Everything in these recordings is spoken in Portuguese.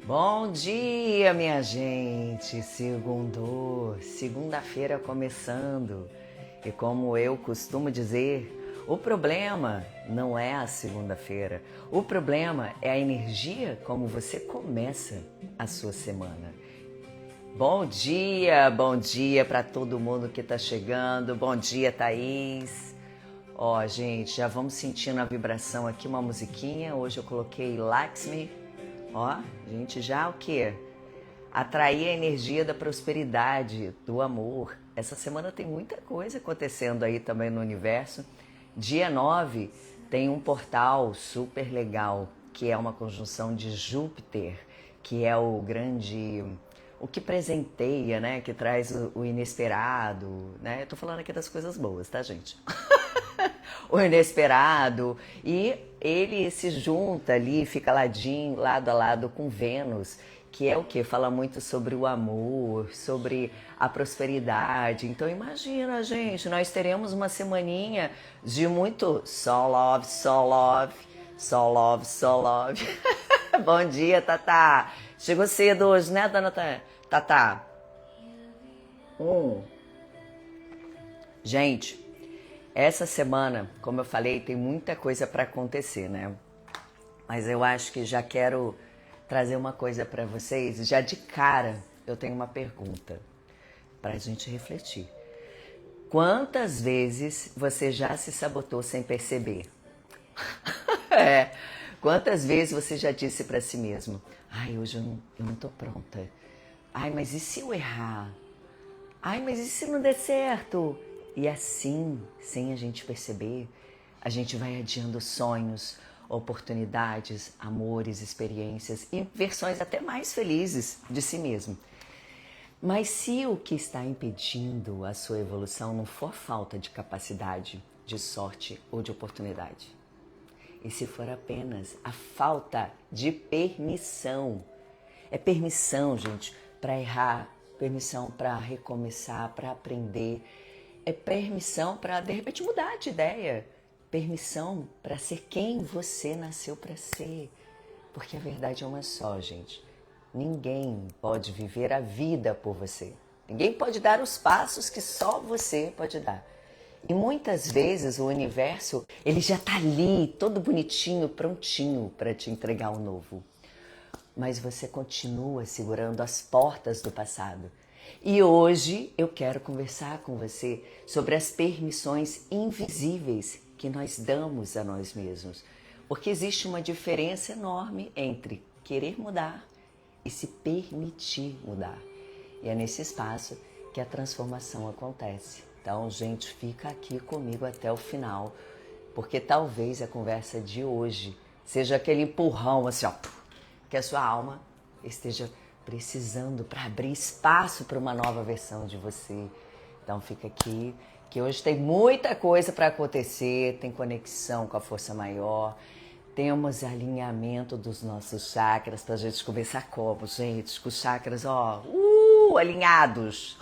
Bom dia, minha gente! Segunda-feira começando. E como eu costumo dizer, o problema não é a segunda-feira. O problema é a energia como você começa a sua semana. Bom dia para todo mundo que tá chegando. Bom dia, Thaís. Ó, gente, já vamos sentindo a vibração aqui, uma musiquinha. Hoje eu coloquei Lakshmi. Ó, a gente já o quê? Atrair a energia da prosperidade, do amor. Essa semana tem muita coisa acontecendo aí também no universo. Dia 9 tem um portal super legal, que é uma conjunção de Júpiter, que é o que presenteia, né? Que traz o inesperado, né? Eu tô falando aqui das coisas boas, tá, gente? O inesperado, e ele se junta ali, fica ladinho, lado a lado com Vênus, que é o que? Fala muito sobre o amor, sobre a prosperidade. Então imagina, gente, nós teremos uma semaninha de muito só love, só love, só love, só love. Bom dia, Tatá. Chegou cedo hoje, né, dona Tatá? Gente, essa semana, como eu falei, tem muita coisa para acontecer, né? Mas eu acho que já quero trazer uma coisa para vocês. Já de cara, eu tenho uma pergunta para a gente refletir. Quantas vezes você já se sabotou sem perceber? É. Quantas vezes você já disse para si mesmo: ai, hoje eu não tô pronta. Ai, mas e se eu errar? Ai, mas e se não der certo? E assim, sem a gente perceber, a gente vai adiando sonhos, oportunidades, amores, experiências e versões até mais felizes de si mesmo. Mas se o que está impedindo a sua evolução não for falta de capacidade, de sorte ou de oportunidade, e se for apenas a falta de permissão, é permissão, gente, para errar, permissão para recomeçar, para aprender, é permissão para de repente mudar de ideia, permissão para ser quem você nasceu para ser, porque a verdade é uma só, gente. Ninguém pode viver a vida por você. Ninguém pode dar os passos que só você pode dar. E muitas vezes o universo, ele já está ali, todo bonitinho, prontinho para te entregar o novo. Mas você continua segurando as portas do passado. E hoje eu quero conversar com você sobre as permissões invisíveis que nós damos a nós mesmos. Porque existe uma diferença enorme entre querer mudar e se permitir mudar. E é nesse espaço que a transformação acontece. Então, gente, fica aqui comigo até o final, porque talvez a conversa de hoje seja aquele empurrão assim, ó, que a sua alma esteja precisando para abrir espaço para uma nova versão de você. Então fica aqui, que hoje tem muita coisa para acontecer, tem conexão com a força maior, temos alinhamento dos nossos chakras para a gente começar como, gente, com os chakras, ó, alinhados,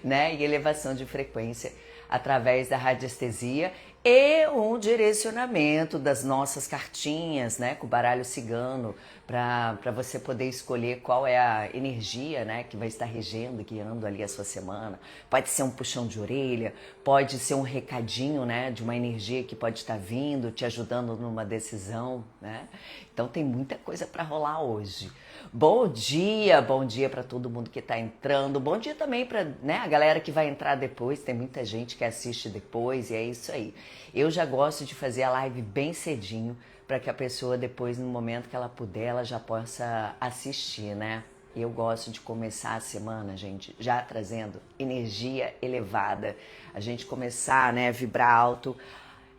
né? E elevação de frequência através da radiestesia e um direcionamento das nossas cartinhas, né, com o baralho cigano, para você poder escolher qual é a energia, né, que vai estar regendo, guiando ali a sua semana. Pode ser um puxão de orelha, pode ser um recadinho, né, de uma energia que pode estar vindo, te ajudando numa decisão, né? Então tem muita coisa para rolar hoje. Bom dia para todo mundo que está entrando. Bom dia também para, né, a galera que vai entrar depois. Tem muita gente que assiste depois e é isso aí. Eu já gosto de fazer a live bem cedinho para que a pessoa depois, no momento que ela puder, ela já possa assistir, né? Eu gosto de começar a semana, gente, já trazendo energia elevada. A gente começar, né, a vibrar alto.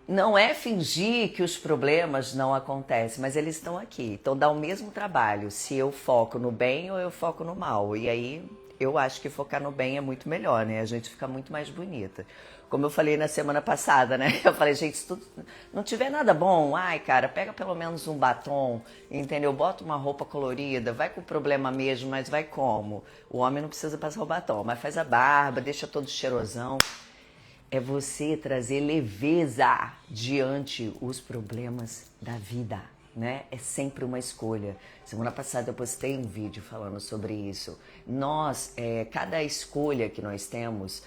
Não é fingir que os problemas não acontecem, mas eles estão aqui. Então dá o mesmo trabalho se eu foco no bem ou eu foco no mal. E aí eu acho que focar no bem é muito melhor, né? A gente fica muito mais bonita. Como eu falei na semana passada, né? Eu falei, gente, se tu não tiver nada bom, ai, cara, pega pelo menos um batom, entendeu? Bota uma roupa colorida, vai com o problema mesmo, mas vai como? O homem não precisa passar o batom, mas faz a barba, deixa todo cheirosão. É você trazer leveza diante os problemas da vida. né? É sempre uma escolha. Semana passada eu postei um vídeo falando sobre isso. Cada escolha que nós temos,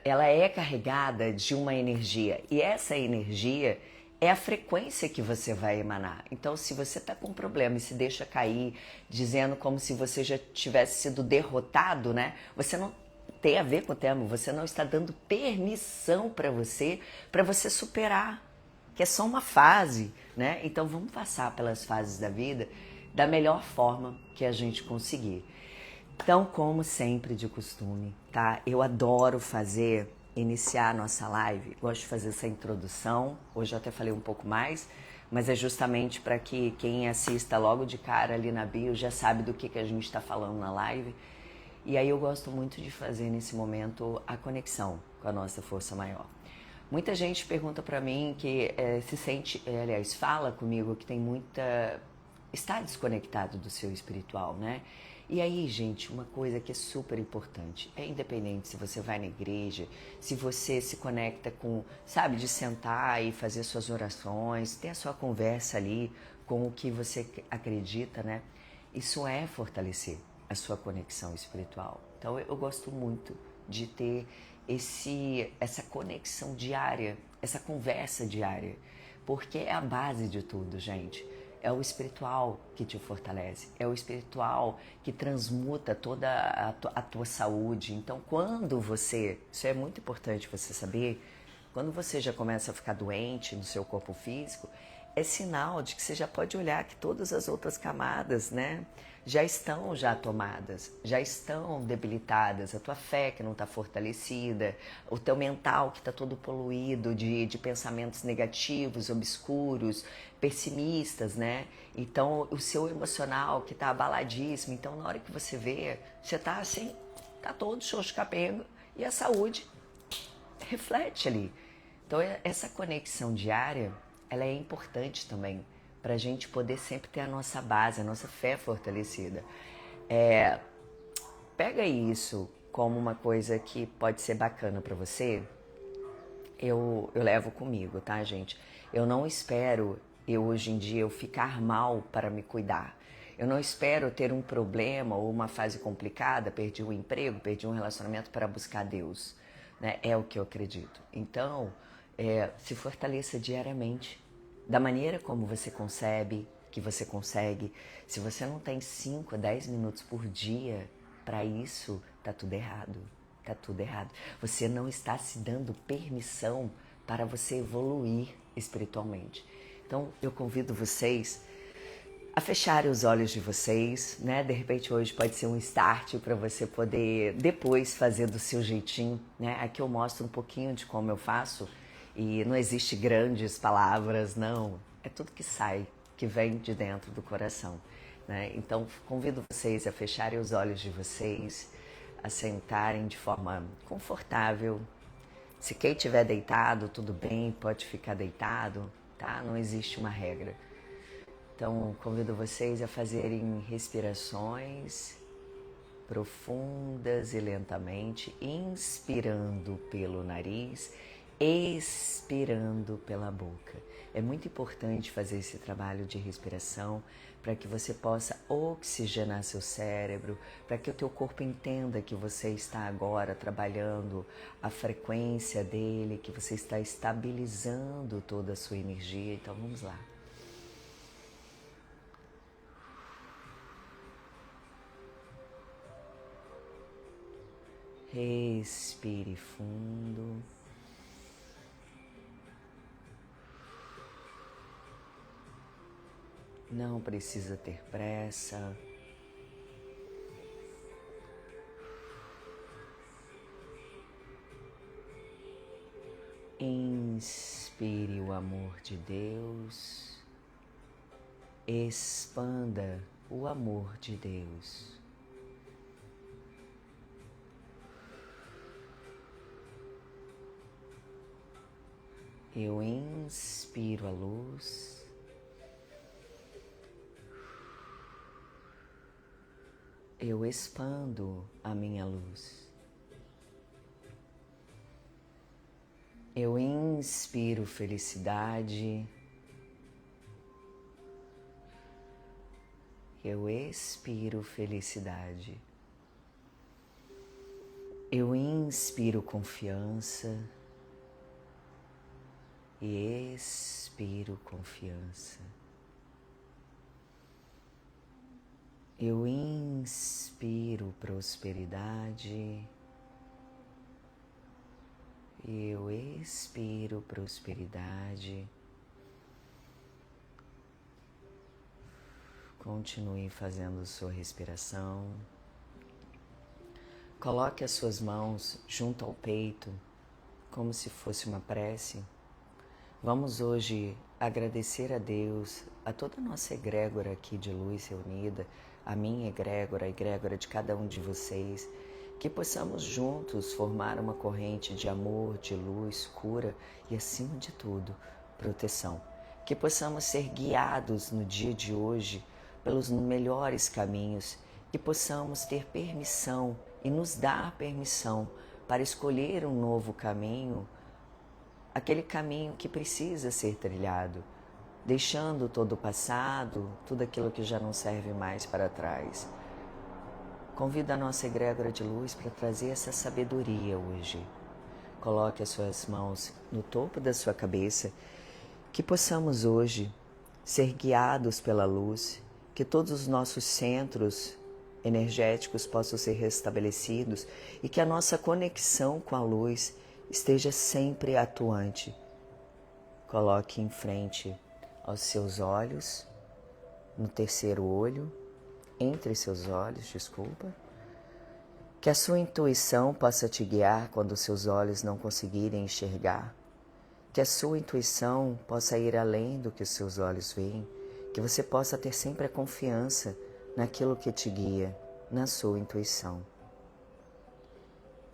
ela é carregada de uma energia. E essa energia é a frequência que você vai emanar. Então, se você está com um problema e se deixa cair, dizendo como se você já tivesse sido derrotado, né? Você não tem a ver com o tema, você não está dando permissão para você superar, que é só uma fase, né? Então vamos passar pelas fases da vida da melhor forma que a gente conseguir. Então, como sempre de costume, tá? Eu adoro iniciar a nossa live, gosto de fazer essa introdução. Hoje eu até falei um pouco mais, mas é justamente para que quem assista logo de cara ali na bio já sabe do que a gente está falando na live. E aí eu gosto muito de fazer nesse momento a conexão com a nossa força maior. Muita gente pergunta para mim que se sente, aliás, fala comigo que tem está desconectado do seu espiritual, né? E aí, gente, uma coisa que é super importante, é independente se você vai na igreja, se você se conecta com, sabe, de sentar e fazer suas orações, ter a sua conversa ali com o que você acredita, né? Isso é fortalecer a sua conexão espiritual. Então eu gosto muito de ter essa conexão diária, essa conversa diária, porque é a base de tudo, gente. É o espiritual que te fortalece, é o espiritual que transmuta toda a tua saúde. Então, isso é muito importante você saber, quando você já começa a ficar doente no seu corpo físico, é sinal de que você já pode olhar que todas as outras camadas, né, já estão tomadas, já estão debilitadas. A tua fé que não está fortalecida, o teu mental que está todo poluído de pensamentos negativos, obscuros, pessimistas, né? Então, o seu emocional que está abaladíssimo. Então, na hora que você vê, você está assim, está todo xoxo capenga e a saúde reflete ali. Então, essa conexão diária, ela é importante também para a gente poder sempre ter a nossa base, a nossa fé fortalecida. Pega isso como uma coisa que pode ser bacana para você. Eu levo comigo, tá, gente? Eu não espero, hoje em dia, eu ficar mal para me cuidar. Eu não espero ter um problema ou uma fase complicada, perdi um emprego, perdi um relacionamento para buscar Deus, né? É o que eu acredito. Então, se fortaleça diariamente, da maneira como você concebe, que você consegue. Se você não tem 5 a 10 minutos por dia para isso, tá tudo errado. Tá tudo errado. Você não está se dando permissão para você evoluir espiritualmente. Então, eu convido vocês a fecharem os olhos de vocês, né? De repente hoje pode ser um start para você poder depois fazer do seu jeitinho, né? Aqui eu mostro um pouquinho de como eu faço e não existe grandes palavras, não. É tudo que sai, que vem de dentro do coração, né? Então, convido vocês a fecharem os olhos de vocês, a sentarem de forma confortável. Se quem estiver deitado, tudo bem, pode ficar deitado, tá? Não existe uma regra. Então, convido vocês a fazerem respirações profundas e lentamente, inspirando pelo nariz, expirando pela boca. É muito importante fazer esse trabalho de respiração para que você possa oxigenar seu cérebro, para que o teu corpo entenda que você está agora trabalhando a frequência dele, que você está estabilizando toda a sua energia. Então, vamos lá. Respire fundo. Não precisa ter pressa. Inspire o amor de Deus. Expanda o amor de Deus. Eu inspiro a luz. Eu expando a minha luz. Eu inspiro felicidade. Eu expiro felicidade. Eu inspiro confiança e expiro confiança. Eu inspiro prosperidade e eu expiro prosperidade. Continue fazendo sua respiração. Coloque as suas mãos junto ao peito, como se fosse uma prece. Vamos hoje agradecer a Deus, a toda a nossa egrégora aqui de luz reunida, a minha egrégora, a egrégora de cada um de vocês, que possamos juntos formar uma corrente de amor, de luz, cura e, acima de tudo, proteção. Que possamos ser guiados no dia de hoje pelos melhores caminhos, que possamos ter permissão e nos dar permissão para escolher um novo caminho, aquele caminho que precisa ser trilhado, deixando todo o passado, tudo aquilo que já não serve mais para trás. Convido a nossa egrégora de luz para trazer essa sabedoria hoje. Coloque as suas mãos no topo da sua cabeça, que possamos hoje ser guiados pela luz, que todos os nossos centros energéticos possam ser restabelecidos e que a nossa conexão com a luz esteja sempre atuante. Coloque em frente aos seus olhos, no terceiro olho, entre seus olhos, desculpa, que a sua intuição possa te guiar quando os seus olhos não conseguirem enxergar, que a sua intuição possa ir além do que os seus olhos veem, que você possa ter sempre a confiança naquilo que te guia, na sua intuição.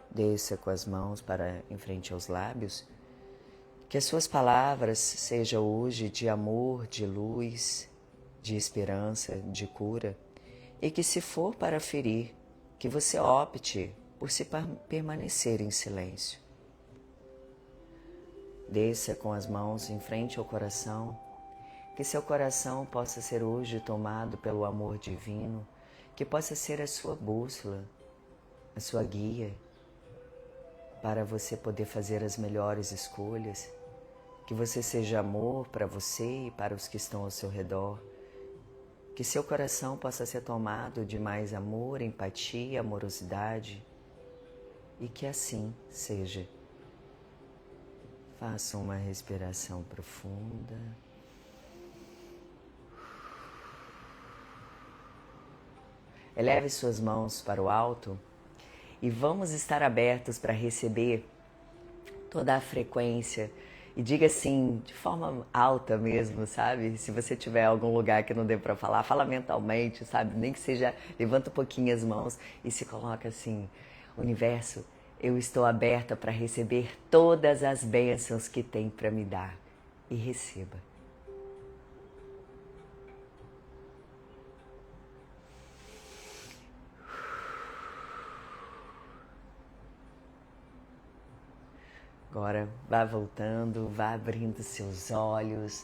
Desça com as mãos para em frente aos lábios, que as suas palavras sejam hoje de amor, de luz, de esperança, de cura, e que se for para ferir, que você opte por se permanecer em silêncio. Desça com as mãos em frente ao coração, que seu coração possa ser hoje tomado pelo amor divino, que possa ser a sua bússola, a sua guia, para você poder fazer as melhores escolhas, que você seja amor para você e para os que estão ao seu redor, que seu coração possa ser tomado de mais amor, empatia, amorosidade, e que assim seja. Faça uma respiração profunda. Eleve suas mãos para o alto e vamos estar abertos para receber toda a frequência. E diga assim, de forma alta mesmo, sabe? Se você tiver algum lugar que não dê para falar, fala mentalmente, sabe? Nem que seja, levanta um pouquinho as mãos e se coloca assim: universo, eu estou aberta para receber todas as bênçãos que tem para me dar. E receba. Agora vá voltando, vá abrindo seus olhos,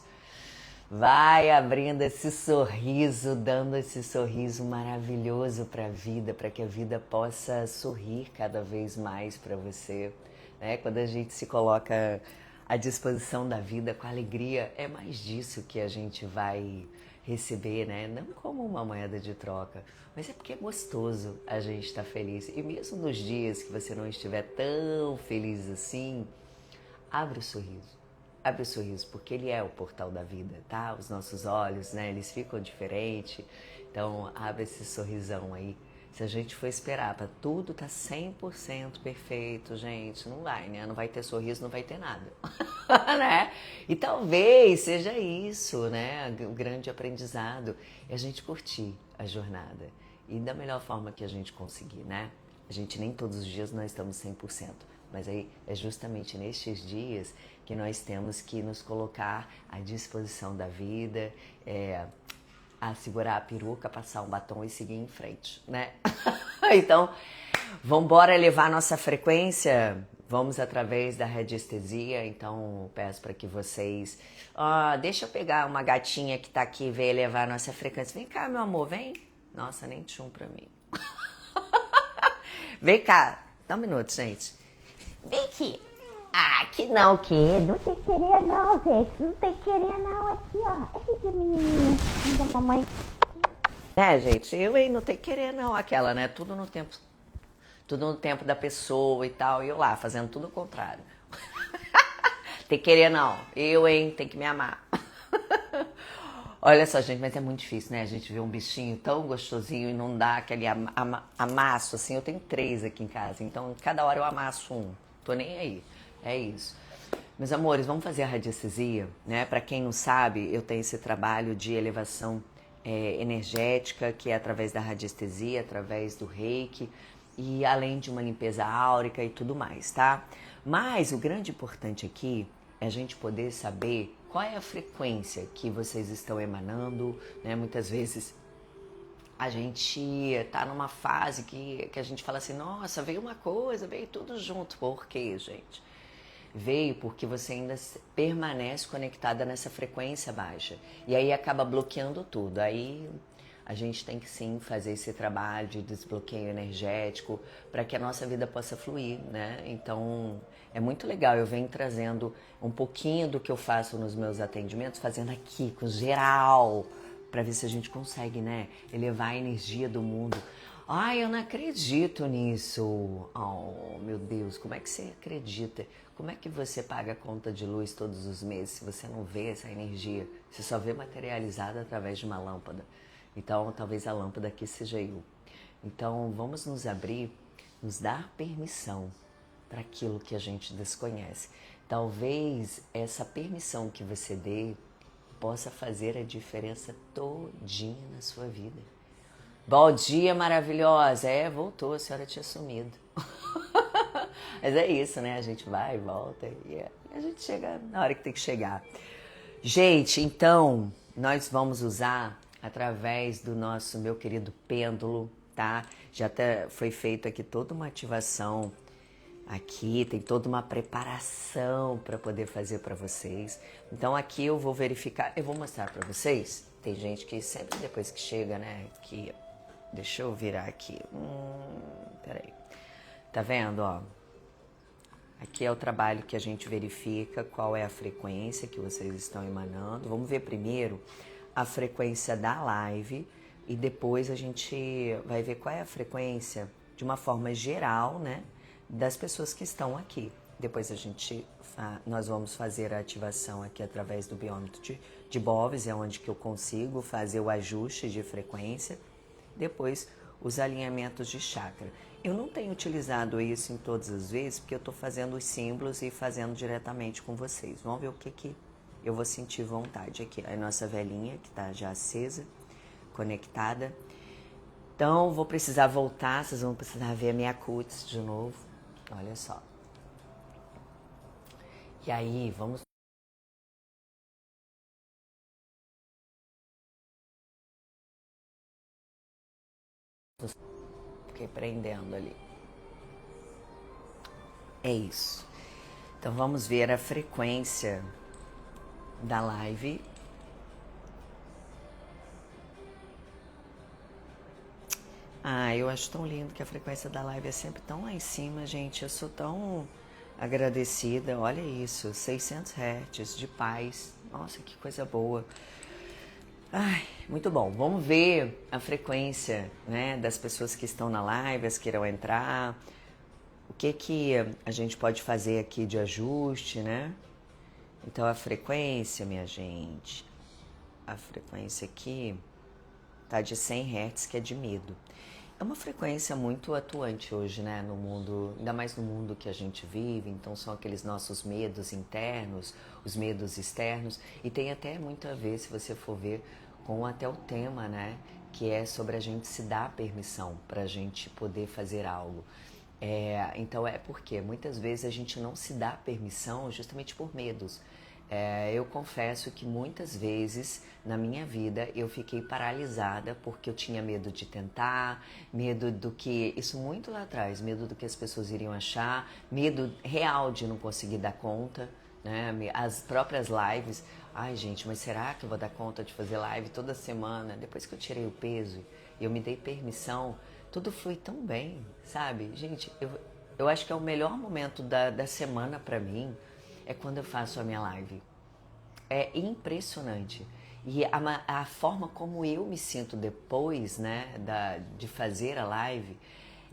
vai abrindo esse sorriso, dando esse sorriso maravilhoso para a vida, para que a vida possa sorrir cada vez mais para você, né? Quando a gente se coloca à disposição da vida com alegria, é mais disso que a gente vai receber, né? Não como uma moeda de troca, mas é porque é gostoso a gente estar feliz. E mesmo nos dias que você não estiver tão feliz assim, abre o sorriso, porque ele é o portal da vida, tá? Os nossos olhos, né, eles ficam diferentes, então abre esse sorrisão aí. Se a gente for esperar para tudo tá 100% perfeito, gente, não vai, né? Não vai ter sorriso, não vai ter nada, né? E talvez seja isso, né? O grande aprendizado é a gente curtir a jornada e da melhor forma que a gente conseguir, né? A gente nem todos os dias nós estamos 100%. Mas aí é justamente nestes dias que nós temos que nos colocar à disposição da vida, a segurar a peruca, passar um batom e seguir em frente, né? Então, vamos embora elevar nossa frequência, Vamos através da radiestesia, então peço para que vocês... deixa eu pegar uma gatinha que tá aqui e ver elevar a nossa frequência. Vem cá, meu amor, vem. Nossa, nem tchum pra mim. Vem cá. Dá um minuto, gente. Vem aqui. Aqui não, que não tem que querer não, gente. Não tem que querer não. Aqui, ó. Aqui, menininha. Da mamãe. Gente, não tem que querer não. Aquela, né? Tudo no tempo da pessoa e tal. E eu lá, fazendo tudo o contrário. Tem que querer não. Tem que me amar. Olha só, gente, mas é muito difícil, né? A gente vê um bichinho tão gostosinho e não dá aquele amasso, assim. Eu tenho 3 aqui em casa, então cada hora eu amasso um. Tô nem aí. É isso. Meus amores, vamos fazer a radiestesia, né? Pra quem não sabe, eu tenho esse trabalho de elevação energética, que é através da radiestesia, através do reiki, e além de uma limpeza áurica e tudo mais, tá? Mas o grande importante aqui é a gente poder saber qual é a frequência que vocês estão emanando, né? Muitas vezes a gente tá numa fase que a gente fala assim, nossa, veio uma coisa, veio tudo junto. Por quê, gente? Veio porque você ainda permanece conectada nessa frequência baixa. E aí acaba bloqueando tudo. Aí a gente tem que sim fazer esse trabalho de desbloqueio energético para que a nossa vida possa fluir, né? Então é muito legal. Eu venho trazendo um pouquinho do que eu faço nos meus atendimentos, fazendo aqui com geral, para ver se a gente consegue, né, elevar a energia do mundo. Ai, eu não acredito nisso. Oh, meu Deus, como é que você acredita? Como é que você paga a conta de luz todos os meses se você não vê essa energia? Você só vê materializada através de uma lâmpada. Então, talvez a lâmpada aqui seja eu. Então, vamos nos abrir, nos dar permissão para aquilo que a gente desconhece. Talvez essa permissão que você dê possa fazer a diferença todinha na sua vida. Bom dia, maravilhosa. Voltou, a senhora tinha sumido. Mas é isso, né? A gente vai e volta e a gente chega na hora que tem que chegar. Gente, então, nós vamos usar através do meu querido pêndulo, tá? Já até foi feito aqui toda uma ativação aqui, tem toda uma preparação para poder fazer para vocês. Então aqui eu vou verificar, eu vou mostrar para vocês. Tem gente que sempre depois que chega, né, que deixa eu virar aqui. Peraí. Tá vendo, ó? Aqui é o trabalho que a gente verifica qual é a frequência que vocês estão emanando. Vamos ver primeiro a frequência da live e depois a gente vai ver qual é a frequência de uma forma geral, né, das pessoas que estão aqui. Depois nós vamos fazer a ativação aqui através do biômetro de Boves, é onde que eu consigo fazer o ajuste de frequência. Depois os alinhamentos de chakra. Eu não tenho utilizado isso em todas as vezes, porque eu estou fazendo os símbolos e fazendo diretamente com vocês. Vamos ver o que eu vou sentir vontade aqui. A nossa velhinha, que está já acesa, conectada. Então, vou precisar voltar, vocês vão precisar ver a minha cutis de novo. Olha só. E aí, vamos... Fiquei prendendo ali. É isso. Então vamos ver a frequência da live. Eu acho tão lindo que a frequência da live é sempre tão lá em cima, gente. Eu sou tão agradecida. Olha isso, 600 Hz de paz. Nossa, que coisa boa. Muito bom. Vamos ver a frequência, né, das pessoas que estão na live, as que irão entrar. O que a gente pode fazer aqui de ajuste, né? Então, a frequência, minha gente, a frequência aqui tá de 100 Hz, que é de medo. É uma frequência muito atuante hoje, né, no mundo, ainda mais no mundo que a gente vive. Então, são aqueles nossos medos internos, os medos externos. E tem até muito a ver, se você for ver, com até o tema, né, que é sobre a gente se dar permissão para a gente poder fazer algo. Então é porque muitas vezes a gente não se dá permissão justamente por medos. Eu confesso que muitas vezes na minha vida eu fiquei paralisada porque eu tinha medo de tentar, medo do que, isso muito lá atrás, medo do que as pessoas iriam achar, medo real de não conseguir dar conta, né? As próprias lives, ai gente, mas será que eu vou dar conta de fazer live toda semana? Depois que eu tirei o peso e eu me dei permissão, tudo flui tão bem, sabe? Gente, eu acho que é o melhor momento da semana pra mim, é quando eu faço a minha live. É impressionante. E a forma como eu me sinto depois, né, de fazer a live,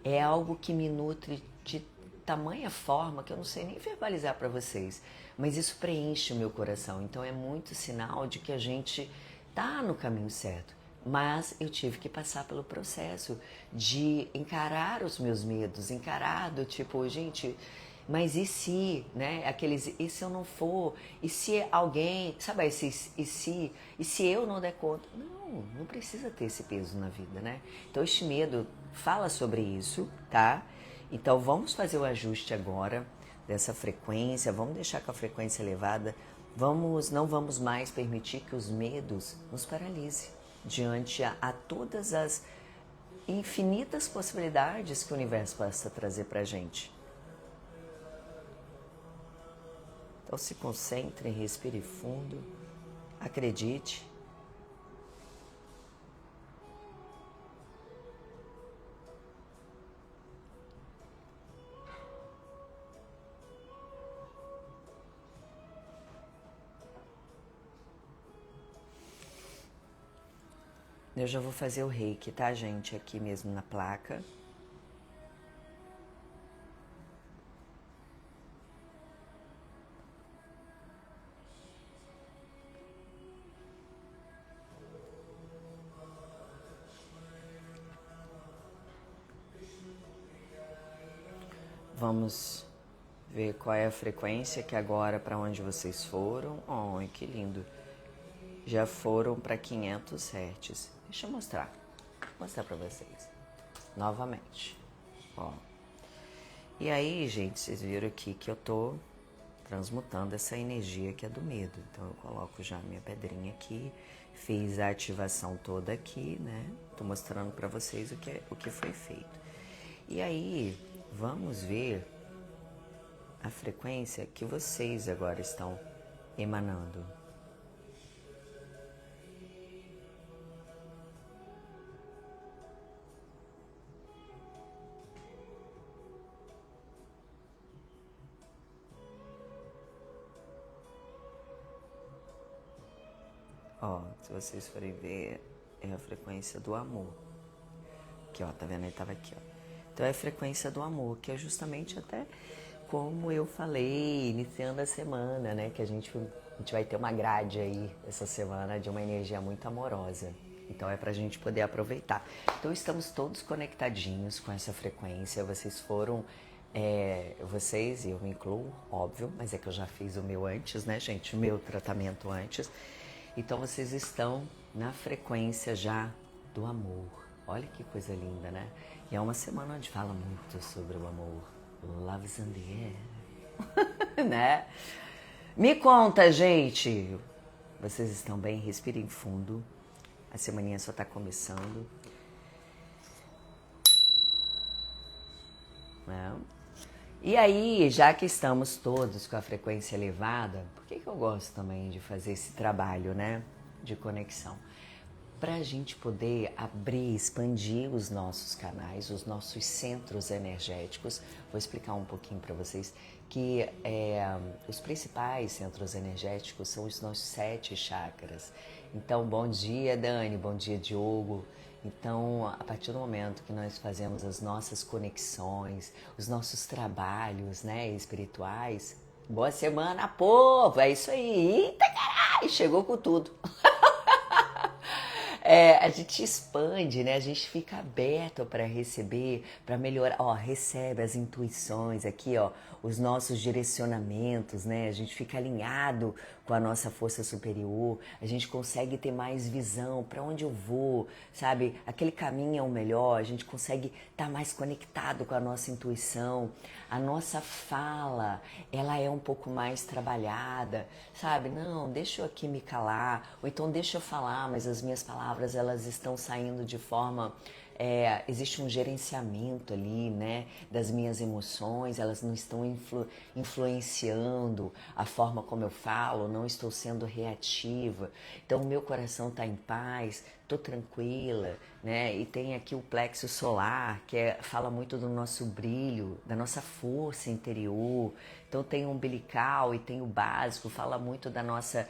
é algo que me nutre de tamanha forma que eu não sei nem verbalizar para vocês. Mas isso preenche o meu coração. Então é muito sinal de que a gente tá no caminho certo. Mas eu tive que passar pelo processo de encarar os meus medos, encarar do tipo, gente, mas e se, né? Aqueles, e se eu não for? E se alguém, sabe, e se eu não der conta? Não, não precisa ter esse peso na vida, né? Então este medo fala sobre isso, tá? Então vamos fazer o ajuste agora dessa frequência, vamos deixar com a frequência elevada, não vamos mais permitir que os medos nos paralisem diante a todas as infinitas possibilidades que o universo possa trazer pra gente. Então se concentre, respire fundo, acredite. Eu já vou fazer o reiki, tá, gente? Aqui mesmo na placa. Vamos ver qual é a frequência que agora para onde vocês foram. Oh, que lindo. Já foram para 500 Hz. Deixa eu mostrar para vocês. Novamente. Ó. E aí, gente, vocês viram aqui que eu tô transmutando essa energia que é do medo. Então eu coloco já a minha pedrinha aqui, fiz a ativação toda aqui, né? Tô mostrando para vocês o que foi feito. E aí, vamos ver a frequência que vocês agora estão emanando. Ó, se vocês forem ver, é a frequência do amor. Aqui, ó, tá vendo? Ele tava aqui, ó. Então é a frequência do amor, que é justamente até como eu falei, iniciando a semana, né? Que a gente vai ter uma grade aí essa semana de uma energia muito amorosa. Então é pra gente poder aproveitar. Então estamos todos conectadinhos com essa frequência. Vocês foram, vocês, e eu me incluo, óbvio, mas é que eu já fiz o meu antes, né, gente? O meu tratamento antes. Então vocês estão na frequência já do amor. Olha que coisa linda, né? E é uma semana onde fala muito sobre o amor. Love's in the air. Né? Me conta, gente. Vocês estão bem? Respirem fundo. A semaninha só tá começando. Né? E aí, já que estamos todos com a frequência elevada, por que eu gosto também de fazer esse trabalho, né, de conexão? Para a gente poder abrir, expandir os nossos canais, os nossos centros energéticos. Vou explicar um pouquinho para vocês que os principais centros energéticos são os nossos 7 chakras. Então, bom dia, Dani, bom dia, Diogo. Então, a partir do momento que nós fazemos as nossas conexões, os nossos trabalhos, né, espirituais, boa semana, povo! É isso aí! Eita, caralho! Chegou com tudo! a gente expande, né? A gente fica aberto para receber, para melhorar. Ó, recebe as intuições aqui, ó, os nossos direcionamentos, né? A gente fica alinhado com a nossa força superior, a gente consegue ter mais visão para onde eu vou, sabe? Aquele caminho é o melhor, a gente consegue estar mais conectado com a nossa intuição. A nossa fala, ela é um pouco mais trabalhada, sabe? Não, deixa eu aqui me calar, ou então deixa eu falar, mas as minhas palavras, elas estão saindo de forma... existe um gerenciamento ali, né, das minhas emoções, elas não estão influenciando a forma como eu falo, não estou sendo reativa. Então, o meu coração está em paz, estou tranquila, né? E tem aqui o plexo solar, que fala muito do nosso brilho, da nossa força interior. Então tem o umbilical e tem o básico, fala muito da nossa,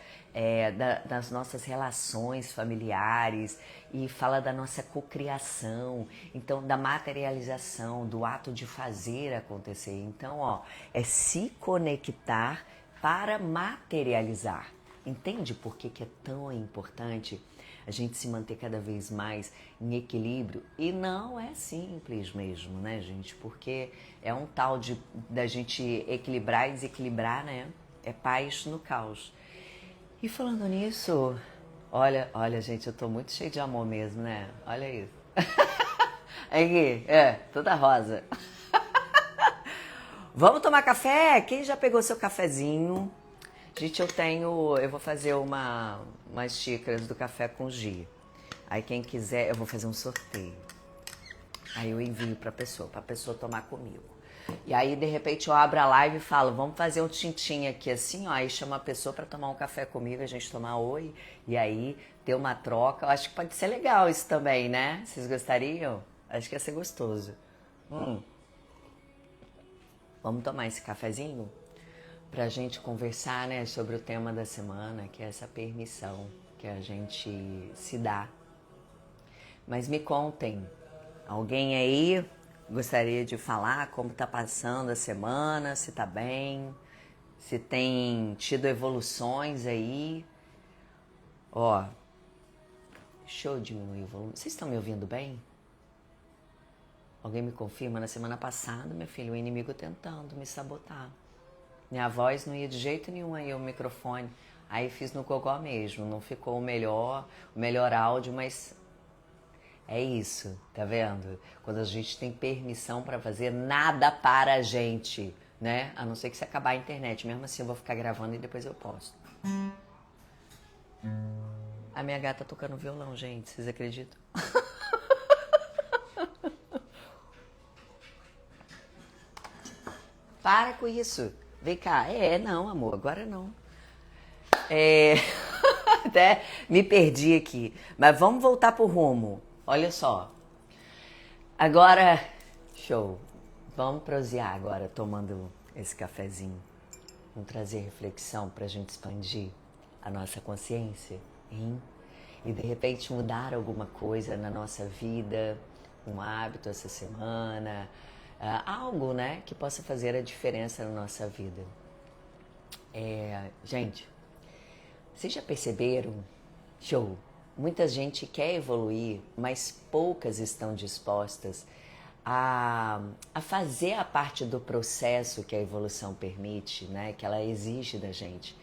das nossas relações familiares e fala da nossa cocriação, então da materialização, do ato de fazer acontecer. Então, ó, é se conectar para materializar. Entende por que é tão importante a gente se manter cada vez mais em equilíbrio? E não é simples mesmo, né, gente? Porque é um tal da gente equilibrar e desequilibrar, né? É paz no caos. E falando nisso, olha, gente, eu tô muito cheio de amor mesmo, né? Olha isso. Aqui, toda rosa. Vamos tomar café? Quem já pegou seu cafezinho? Gente, eu vou fazer umas xícaras do café com Gi. Aí quem quiser, eu vou fazer um sorteio. Aí eu envio pra pessoa tomar comigo. E aí, de repente, eu abro a live e falo, vamos fazer um tintim aqui assim, ó. Aí chama a pessoa pra tomar um café comigo, a gente tomar oi. E aí, ter uma troca. Eu acho que pode ser legal isso também, né? Vocês gostariam? Acho que ia ser gostoso. Vamos tomar esse cafezinho? Pra gente conversar, né, sobre o tema da semana, que é essa permissão que a gente se dá. Mas me contem, alguém aí gostaria de falar como tá passando a semana, se tá bem, se tem tido evoluções aí? Ó, deixa eu diminuir o volume. Vocês estão me ouvindo bem? Alguém me confirma? Na semana passada, meu filho, o inimigo tentando me sabotar. Minha voz não ia de jeito nenhum aí, o microfone. Aí fiz no gogó mesmo, não ficou o melhor áudio, mas é isso, tá vendo? Quando a gente tem permissão pra fazer nada para a gente, né? A não ser que se acabar a internet. Mesmo assim eu vou ficar gravando e depois eu posto. A minha gata tocando violão, gente, vocês acreditam? Para com isso. Vem cá. Não, amor, agora não. Até me perdi aqui. Mas vamos voltar pro rumo. Olha só. Agora, show. Vamos prosear agora tomando esse cafezinho. Vamos trazer reflexão pra gente expandir a nossa consciência, hein? E de repente mudar alguma coisa na nossa vida, um hábito essa semana, algo, né, que possa fazer a diferença na nossa vida. Gente, vocês já perceberam? Show! Muita gente quer evoluir, mas poucas estão dispostas a fazer a parte do processo que a evolução permite, né? Que ela exige da gente.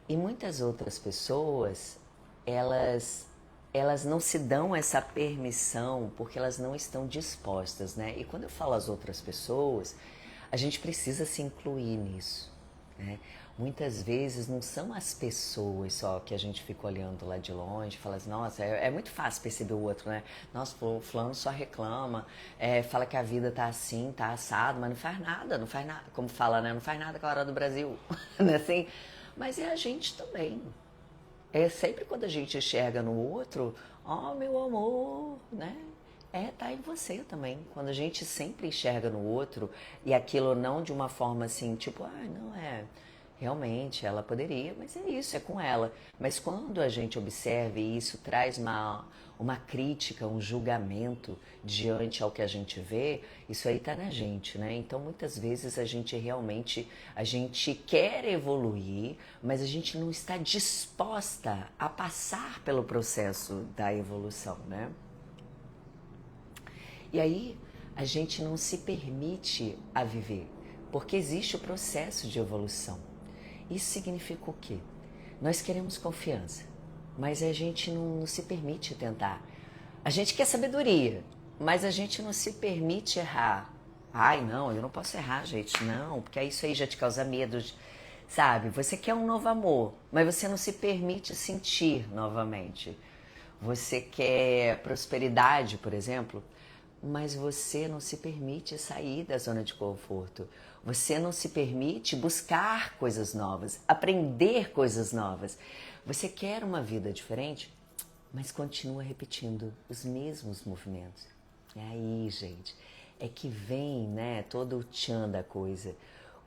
E muitas outras pessoas, elas não se dão essa permissão porque elas não estão dispostas, né? E quando eu falo as outras pessoas, a gente precisa se incluir nisso, né? Muitas vezes não são as pessoas só que a gente fica olhando lá de longe e fala assim, nossa, é muito fácil perceber o outro, né? Nossa, o fulano só reclama, fala que a vida tá assim, tá assado, mas não faz nada, como fala, né? Não faz nada com a hora do Brasil, não é assim? Mas é a gente também. É sempre quando a gente enxerga no outro, ó, meu amor, né? Tá em você também. Quando a gente sempre enxerga no outro e aquilo não de uma forma assim, tipo, não realmente ela poderia, mas é isso, é com ela. Mas quando a gente observa e isso traz uma crítica, um julgamento diante ao que a gente vê, isso aí tá na gente, né? Então muitas vezes a gente quer evoluir, mas a gente não está disposta a passar pelo processo da evolução, né? E aí a gente não se permite a viver, porque existe o processo de evolução. Isso significa o quê? Nós queremos confiança, mas a gente não se permite tentar. A gente quer sabedoria, mas a gente não se permite errar. Ai, não, eu não posso errar, gente, não, porque isso aí já te causa medo, sabe? Você quer um novo amor, mas você não se permite sentir novamente. Você quer prosperidade, por exemplo, mas você não se permite sair da zona de conforto. Você não se permite buscar coisas novas, aprender coisas novas. Você quer uma vida diferente, mas continua repetindo os mesmos movimentos. E aí, gente, é que vem, né, todo o tchan da coisa.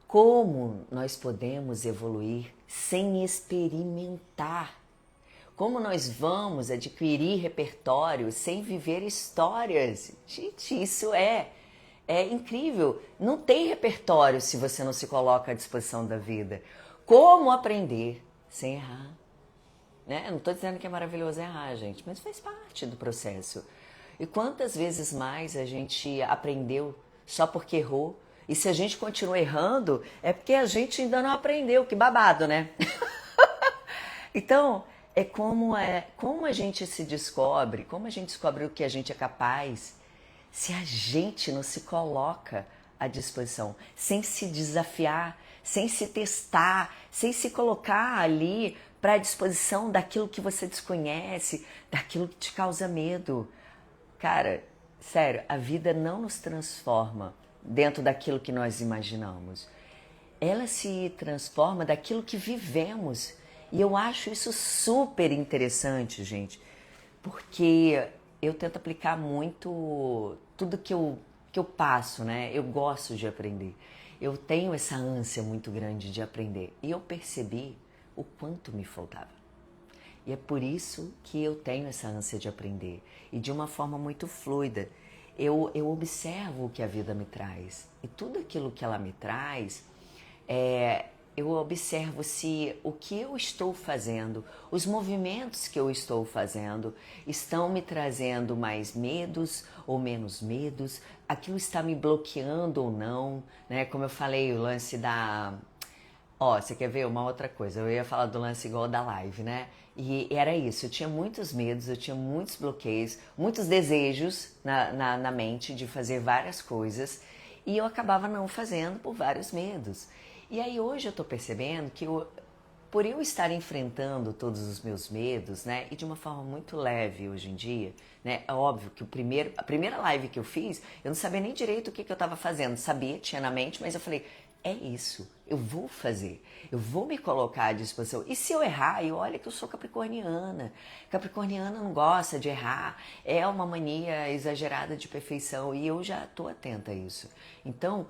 Como nós podemos evoluir sem experimentar? Como nós vamos adquirir repertório sem viver histórias? Gente, isso é incrível. Não tem repertório se você não se coloca à disposição da vida. Como aprender sem errar? Né? Não estou dizendo que é maravilhoso errar, gente, mas faz parte do processo. E quantas vezes mais a gente aprendeu só porque errou? E se a gente continua errando, é porque a gente ainda não aprendeu. Que babado, né? Então, como a gente se descobre, como a gente descobre o que a gente é capaz, se a gente não se coloca à disposição, sem se desafiar, sem se testar, sem se colocar ali para a disposição daquilo que você desconhece, daquilo que te causa medo. Cara, sério, a vida não nos transforma dentro daquilo que nós imaginamos. Ela se transforma daquilo que vivemos. E eu acho isso super interessante, gente, porque eu tento aplicar muito tudo que eu passo, né? Eu gosto de aprender. Eu tenho essa ânsia muito grande de aprender. E eu percebi o quanto me faltava. E é por isso que eu tenho essa ânsia de aprender. E de uma forma muito fluida. Eu observo o que a vida me traz. E tudo aquilo que ela me traz, eu observo se o que eu estou fazendo, os movimentos que eu estou fazendo, estão me trazendo mais medos ou menos medos, aquilo está me bloqueando ou não, né? Como eu falei, o lance da... Ó, você quer ver uma outra coisa? Eu ia falar do lance igual da live, né? E era isso, eu tinha muitos medos, eu tinha muitos bloqueios, muitos desejos na mente de fazer várias coisas e eu acabava não fazendo por vários medos. E aí hoje eu tô percebendo que por eu estar enfrentando todos os meus medos, né, e de uma forma muito leve hoje em dia, né, é óbvio que a primeira live que eu fiz, eu não sabia nem direito o que eu tava fazendo, sabia, tinha na mente, mas eu falei, é isso, eu vou fazer, eu vou me colocar à disposição. E se eu errar, e olha que eu sou capricorniana. Capricorniana não gosta de errar, é uma mania exagerada de perfeição e eu já tô atenta a isso. Então,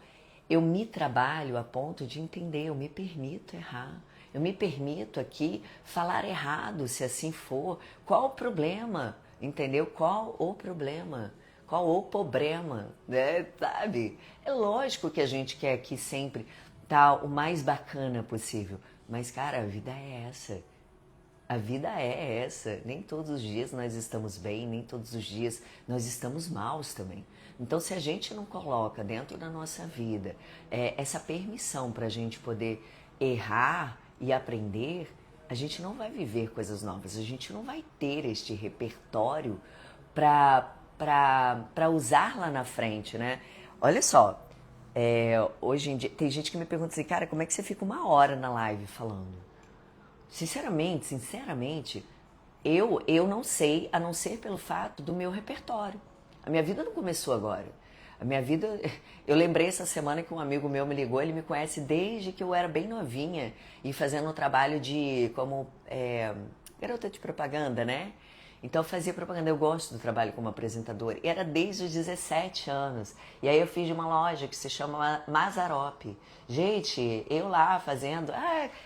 eu me trabalho a ponto de entender, eu me permito errar. Eu me permito aqui falar errado, se assim for. Qual o problema? Entendeu? Qual o problema? Qual o problema? Né? Sabe? É lógico que a gente quer aqui sempre estar o mais bacana possível. Mas, cara, a vida é essa. A vida é essa. Nem todos os dias nós estamos bem, nem todos os dias nós estamos maus também. Então, se a gente não coloca dentro da nossa vida essa permissão para a gente poder errar e aprender, a gente não vai viver coisas novas. A gente não vai ter este repertório para usar lá na frente, né? Olha só, hoje em dia tem gente que me pergunta assim, cara, como é que você fica 1 hora na live falando? Sinceramente, eu não sei, a não ser pelo fato do meu repertório. A minha vida não começou agora. A minha vida... Eu lembrei essa semana que um amigo meu me ligou, ele me conhece desde que eu era bem novinha e fazendo um trabalho como garota de propaganda, né? Então eu fazia propaganda, eu gosto do trabalho como apresentadora. E era desde os 17 anos. E aí eu fiz de uma loja que se chama Mazzaropi. Gente, eu lá fazendo,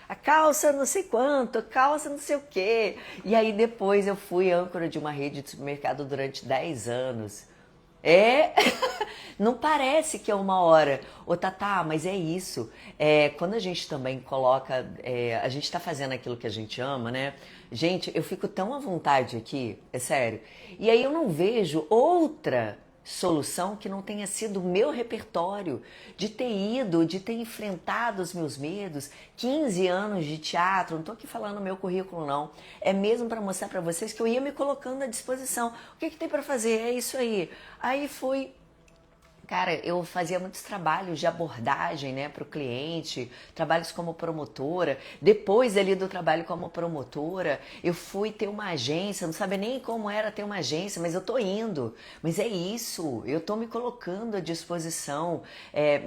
a calça não sei quanto, a calça não sei o quê. E aí depois eu fui âncora de uma rede de supermercado durante 10 anos. É, não parece que é uma hora. Ô, Tatá, mas é isso. Quando a gente também coloca, a gente tá fazendo aquilo que a gente ama, né? Gente, eu fico tão à vontade aqui, é sério. E aí eu não vejo outra solução que não tenha sido o meu repertório, de ter ido, de ter enfrentado os meus medos, 15 anos de teatro, não tô aqui falando meu currículo não, é mesmo para mostrar para vocês que eu ia me colocando à disposição. O que tem para fazer? É isso aí. Aí fui. Cara, eu fazia muitos trabalhos de abordagem, né, para o cliente, trabalhos como promotora. Depois ali do trabalho como promotora, eu fui ter uma agência, não sabia nem como era ter uma agência, mas eu tô indo. Mas é isso, eu tô me colocando à disposição,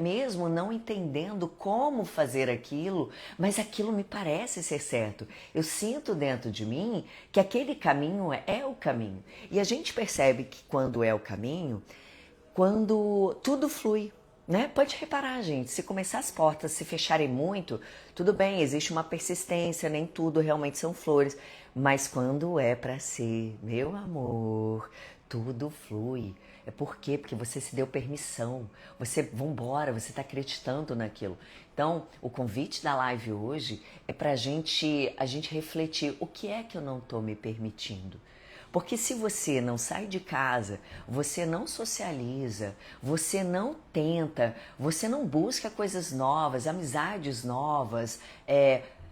mesmo não entendendo como fazer aquilo, mas aquilo me parece ser certo. Eu sinto dentro de mim que aquele caminho é o caminho. E a gente percebe que quando é o caminho, quando tudo flui, né? Pode reparar, gente, se começar as portas se fecharem muito, tudo bem, existe uma persistência, nem tudo realmente são flores, mas quando é para ser, meu amor, tudo flui. É por quê? Porque você se deu permissão. Vambora, você está acreditando naquilo. Então, o convite da live hoje é para a gente refletir o que é que eu não estou me permitindo. Porque se você não sai de casa, você não socializa, você não tenta, você não busca coisas novas, amizades novas,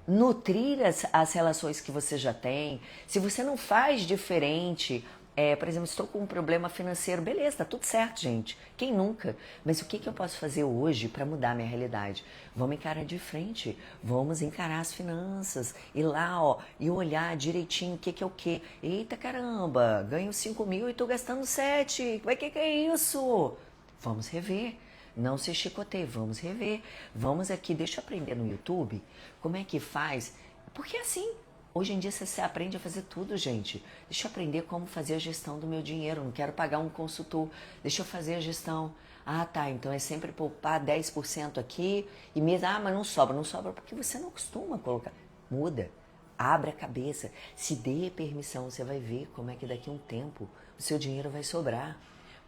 nutrir as relações que você já tem, se você não faz diferente, por exemplo, estou com um problema financeiro, beleza, tá tudo certo, gente. Quem nunca? Mas o que eu posso fazer hoje para mudar a minha realidade? Vamos encarar de frente, vamos encarar as finanças, ir lá, ó, e olhar direitinho o que é o que. Eita caramba, ganho 5 mil e tô gastando 7, mas que é isso? Vamos rever. Não se chicoteie, vamos rever. Vamos aqui, deixa eu aprender no YouTube como é que faz. Porque assim, hoje em dia você aprende a fazer tudo, gente. Deixa eu aprender como fazer a gestão do meu dinheiro. Não quero pagar um consultor. Deixa eu fazer a gestão. Ah, tá. Então é sempre poupar 10% aqui e mesmo. Ah, mas não sobra. Não sobra porque você não costuma colocar. Muda. Abre a cabeça. Se dê permissão. Você vai ver como é que daqui a um tempo o seu dinheiro vai sobrar.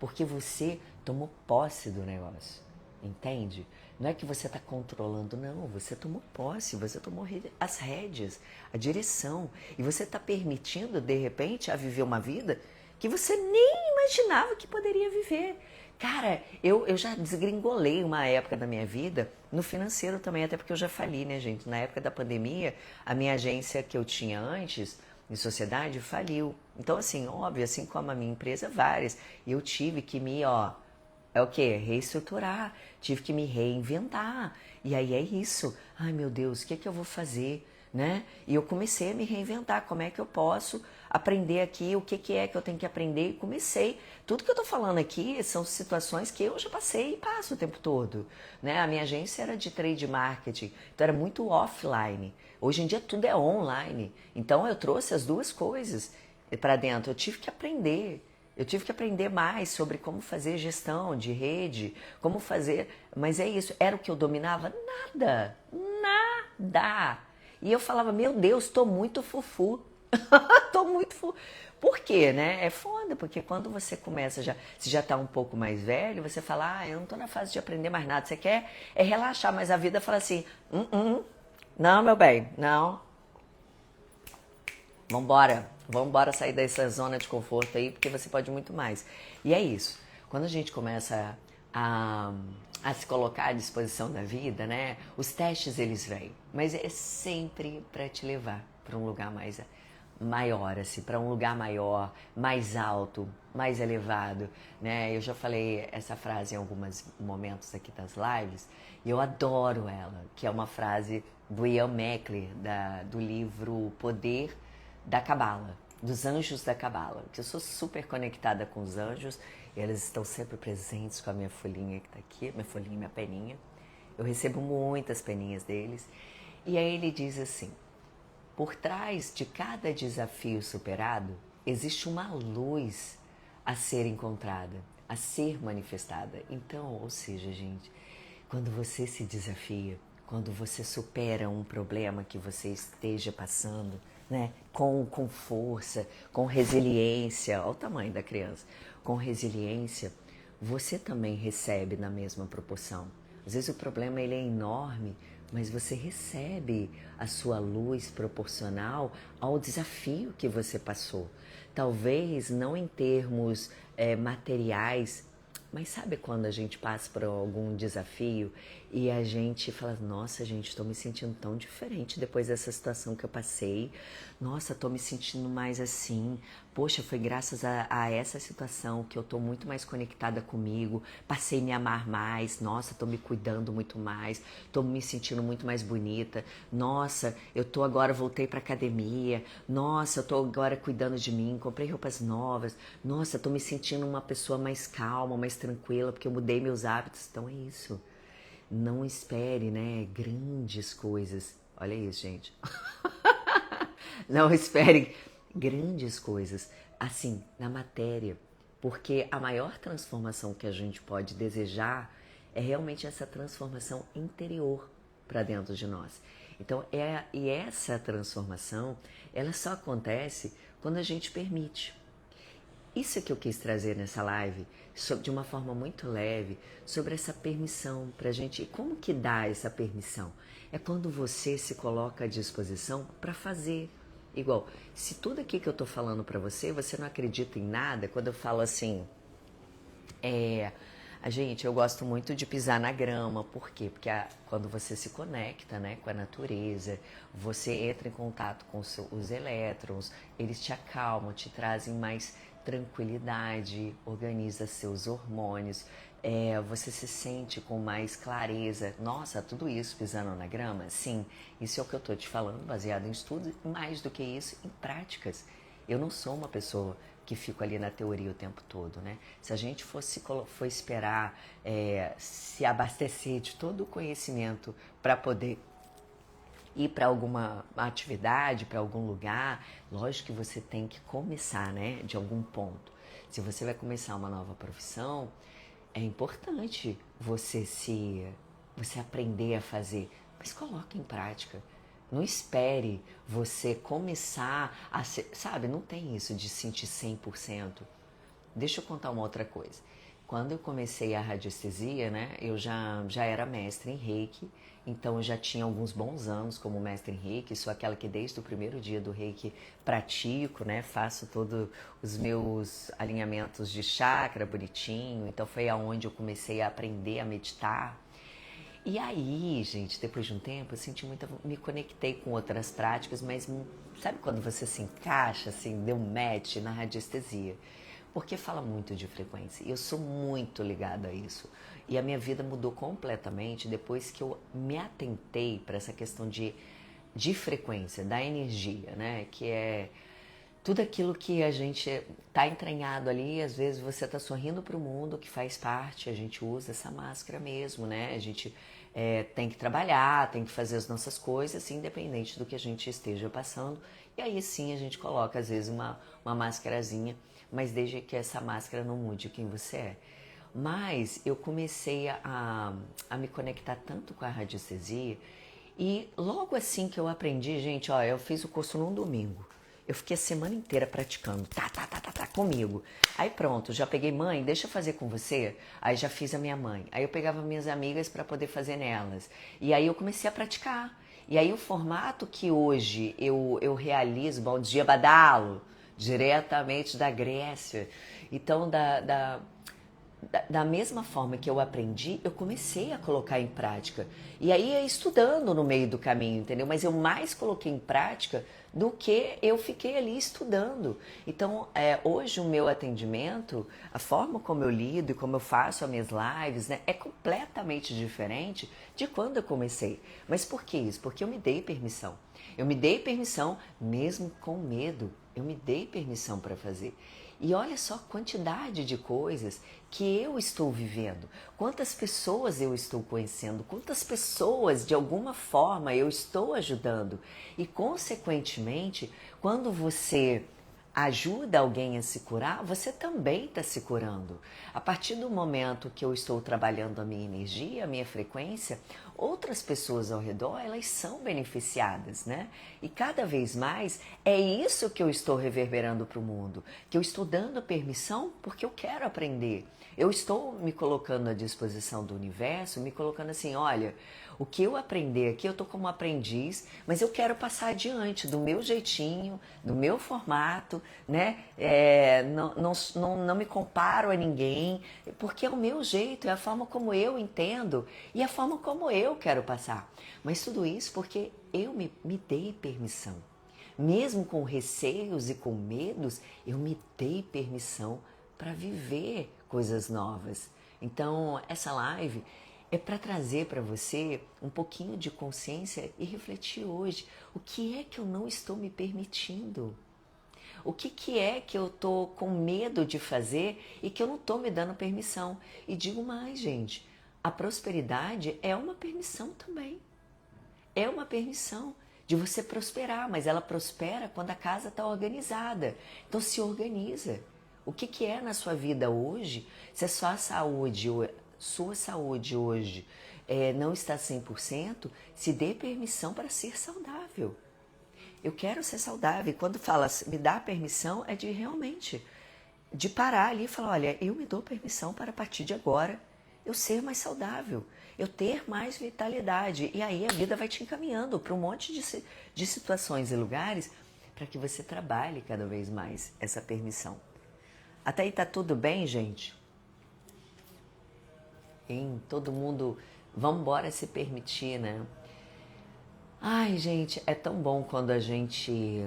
Porque você tomou posse do negócio. Entende? Não é que você está controlando, não. Você tomou posse, você tomou as rédeas, a direção. E você está permitindo, de repente, a viver uma vida que você nem imaginava que poderia viver. Cara, eu já desgringolei uma época da minha vida, no financeiro também, até porque eu já fali, né, gente? Na época da pandemia, a minha agência que eu tinha antes, em sociedade, faliu. Então, assim, óbvio, assim como a minha empresa, várias. Eu tive que é o quê? Reestruturar. Tive que me reinventar. E aí é isso. Ai, meu Deus, o que eu vou fazer? Né? E eu comecei a me reinventar. Como é que eu posso aprender aqui? O que é que eu tenho que aprender? E comecei. Tudo que eu tô falando aqui são situações que eu já passei e passo o tempo todo. Né? A minha agência era de trade marketing, então era muito offline. Hoje em dia tudo é online. Então eu trouxe as duas coisas para dentro. Eu tive que aprender. Eu tive que aprender mais sobre como fazer gestão de rede, como fazer... Mas é isso, era o que eu dominava? Nada, nada. E eu falava, meu Deus, tô muito fufu. Tô muito fufu. Por quê, né? É foda, porque quando você começa, se já tá um pouco mais velho, você fala, eu não tô na fase de aprender mais nada. Você quer relaxar, mas a vida fala assim, não, meu bem, não. Vambora sair dessa zona de conforto aí, porque você pode muito mais. E é isso. Quando a gente começa a se colocar à disposição da vida, né? Os testes, eles vêm. Mas é sempre para te levar para um lugar maior, assim, para um lugar maior, mais alto, mais elevado, né? Eu já falei essa frase em alguns momentos aqui das lives, e eu adoro ela, que é uma frase do Ian Maclaren, do livro Poder da Cabala, dos anjos da Cabala, que eu sou super conectada com os anjos, eles estão sempre presentes com a minha folhinha que está aqui, minha folhinha, minha peninha. Eu recebo muitas peninhas deles. E aí ele diz assim, por trás de cada desafio superado, existe uma luz a ser encontrada, a ser manifestada. Então, ou seja, gente, quando você se desafia, quando você supera um problema que você esteja passando, né, com força, com resiliência, olha o tamanho da criança, com resiliência, você também recebe na mesma proporção. Às vezes o problema ele é enorme, mas você recebe a sua luz proporcional ao desafio que você passou. Talvez não em termos materiais, mas sabe quando a gente passa por algum desafio e a gente fala, nossa gente, estou me sentindo tão diferente depois dessa situação que eu passei. Nossa, estou me sentindo mais assim. Poxa, foi graças a essa situação que eu estou muito mais conectada comigo. Passei a me amar mais. Nossa, estou me cuidando muito mais. Estou me sentindo muito mais bonita. Nossa, eu tô agora, voltei para academia. Nossa, eu estou agora cuidando de mim. Comprei roupas novas. Nossa, estou me sentindo uma pessoa mais calma, mais tranquila, porque eu mudei meus hábitos. Então é isso. Não espere, né, grandes coisas. Olha isso, gente. Não espere grandes coisas, assim, na matéria. Porque a maior transformação que a gente pode desejar é realmente essa transformação interior para dentro de nós. Então, e essa transformação, ela só acontece quando a gente permite. Isso que eu quis trazer nessa live, de uma forma muito leve, sobre essa permissão pra gente. Como que dá essa permissão? É quando você se coloca à disposição para fazer. Igual, se tudo aqui que eu tô falando pra você, você não acredita em nada, quando eu falo assim, gente, eu gosto muito de pisar na grama, por quê? Porque quando você se conecta, né, com a natureza, você entra em contato com os elétrons, eles te acalmam, te trazem mais tranquilidade, organiza seus hormônios, você se sente com mais clareza. Nossa, tudo isso pisando na grama? Sim, isso é o que eu estou te falando, baseado em estudos, e mais do que isso, em práticas. Eu não sou uma pessoa que fico ali na teoria o tempo todo, né? Se a gente for esperar se abastecer de todo o conhecimento para poder ir para alguma atividade, para algum lugar, lógico que você tem que começar, né, de algum ponto. Se você vai começar uma nova profissão, é importante você aprender a fazer, mas coloque em prática. Não espere você começar a ser, sabe, não tem isso de sentir 100%. Deixa eu contar uma outra coisa. Quando eu comecei a radiestesia, né, eu já era mestre em Reiki, então eu já tinha alguns bons anos como mestre em Reiki, sou aquela que desde o primeiro dia do Reiki pratico, né, faço todos os meus alinhamentos de chakra bonitinho, então foi aonde eu comecei a aprender a meditar. E aí, gente, depois de um tempo, eu senti me conectei com outras práticas, mas sabe quando você se encaixa, assim, deu um match na radiestesia? Porque fala muito de frequência. E eu sou muito ligada a isso. E a minha vida mudou completamente depois que eu me atentei para essa questão de frequência, da energia, né? Que é tudo aquilo que a gente tá entranhado ali, às vezes você tá sorrindo pro mundo, que faz parte, a gente usa essa máscara mesmo, né? A gente tem que trabalhar, tem que fazer as nossas coisas, independente do que a gente esteja passando. E aí sim a gente coloca, às vezes, uma máscarazinha, mas desde que essa máscara não mude quem você é. Mas eu comecei a me conectar tanto com a radiestesia e logo assim que eu aprendi, gente, ó, eu fiz o curso num domingo. Eu fiquei a semana inteira praticando, comigo. Aí pronto, já peguei, mãe, deixa eu fazer com você. Aí já fiz a minha mãe. Aí eu pegava minhas amigas para poder fazer nelas. E aí eu comecei a praticar. E aí o formato que hoje eu realizo, bom dia Badalo, diretamente da Grécia. Então, da mesma forma que eu aprendi, eu comecei a colocar em prática. E aí é estudando no meio do caminho, entendeu? Mas eu mais coloquei em prática do que eu fiquei ali estudando. Então, hoje o meu atendimento, a forma como eu lido e como eu faço as minhas lives, né, é completamente diferente de quando eu comecei. Mas por que isso? Porque eu me dei permissão. Eu me dei permissão mesmo com medo. Eu me dei permissão para fazer. E olha só a quantidade de coisas que eu estou vivendo, quantas pessoas eu estou conhecendo, quantas pessoas de alguma forma eu estou ajudando. E consequentemente, quando você ajuda alguém a se curar, você também está se curando. A partir do momento que eu estou trabalhando a minha energia, a minha frequência, outras pessoas ao redor, elas são beneficiadas, né? E cada vez mais é isso que eu estou reverberando para o mundo, que eu estou dando permissão porque eu quero aprender. Eu estou me colocando à disposição do universo, me colocando assim, olha, o que eu aprender aqui, eu estou como aprendiz, mas eu quero passar adiante do meu jeitinho, do meu formato, né? Não me comparo a ninguém, porque é o meu jeito, é a forma como eu entendo e a forma como eu quero passar. Mas tudo isso porque eu me dei permissão. Mesmo com receios e com medos, eu me dei permissão para viver coisas novas. Então, essa live é para trazer para você um pouquinho de consciência e refletir hoje. O que é que eu não estou me permitindo? O que é que eu estou com medo de fazer e que eu não estou me dando permissão? E digo mais, gente, a prosperidade é uma permissão também. É uma permissão de você prosperar, mas ela prospera quando a casa está organizada. Então se organiza. O que é na sua vida hoje? Se a sua saúde hoje não está 100%, se dê permissão para ser saudável. Eu quero ser saudável. E quando fala me dá permissão, é de realmente de parar ali e falar, olha, eu me dou permissão para a partir de agora eu ser mais saudável, eu ter mais vitalidade. E aí a vida vai te encaminhando para um monte de situações e lugares para que você trabalhe cada vez mais essa permissão. Até aí tá tudo bem, gente? Todo mundo, vamos embora se permitir, né? Ai, gente, é tão bom quando a gente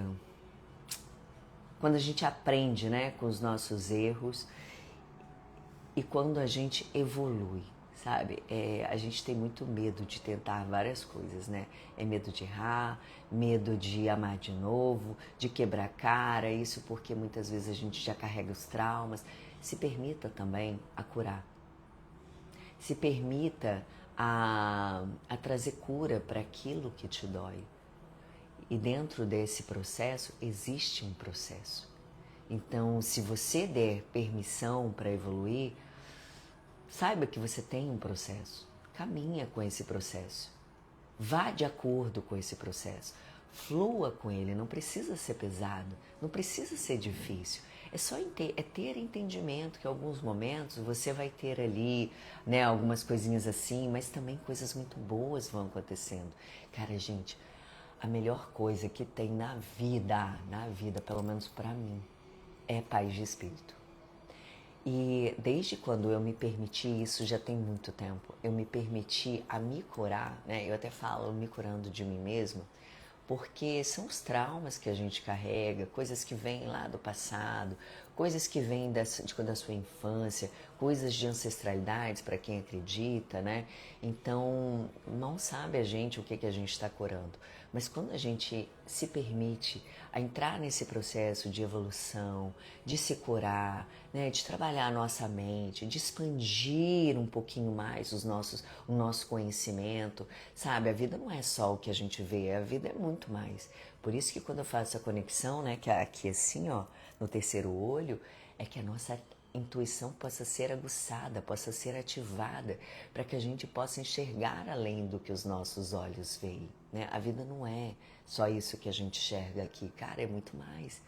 aprende, né, com os nossos erros e quando a gente evolui, sabe? A gente tem muito medo de tentar várias coisas, né? É medo de errar, medo de amar de novo, de quebrar a cara, isso porque muitas vezes a gente já carrega os traumas. Se permita também a curar. Se permita a trazer cura para aquilo que te dói. E dentro desse processo, existe um processo. Então, se você der permissão para evoluir, saiba que você tem um processo. Caminha com esse processo. Vá de acordo com esse processo. Flua com ele, não precisa ser pesado, não precisa ser difícil. É só ter entendimento que em alguns momentos você vai ter ali, né, algumas coisinhas assim, mas também coisas muito boas vão acontecendo. Cara, gente, a melhor coisa que tem na vida, pelo menos pra mim, é paz de espírito. E desde quando eu me permiti isso, já tem muito tempo, eu me permiti a me curar, né? Eu até falo me curando de mim mesma, porque são os traumas que a gente carrega, coisas que vêm lá do passado, coisas que vêm da sua infância, coisas de ancestralidades para quem acredita, né? Então, não sabe a gente o que a gente está curando. Mas quando a gente se permite a entrar nesse processo de evolução, de se curar, né? De trabalhar a nossa mente, de expandir um pouquinho mais o nosso conhecimento, sabe? A vida não é só o que a gente vê, a vida é muito mais. Por isso que quando eu faço a conexão, né, que aqui assim, ó, no terceiro olho, é que a nossa intuição possa ser aguçada, possa ser ativada, para que a gente possa enxergar além do que os nossos olhos veem, né? A vida não é só isso que a gente enxerga aqui, cara, é muito mais.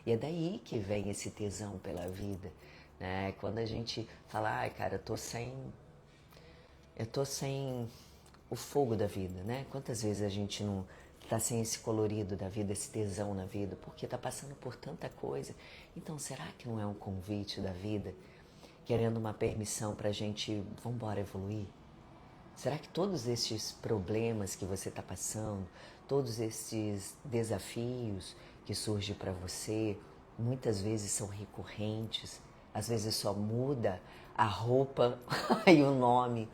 E é daí que vem esse tesão pela vida, né? Quando a gente fala, ai, cara, eu tô sem o fogo da vida, né? Quantas vezes a gente não tá sem esse colorido da vida, esse tesão na vida, porque tá passando por tanta coisa. Então, será que não é um convite da vida, querendo uma permissão pra gente, vambora evoluir? Será que todos esses problemas que você tá passando, todos esses desafios que surgem para você, muitas vezes são recorrentes, às vezes só muda a roupa e o nome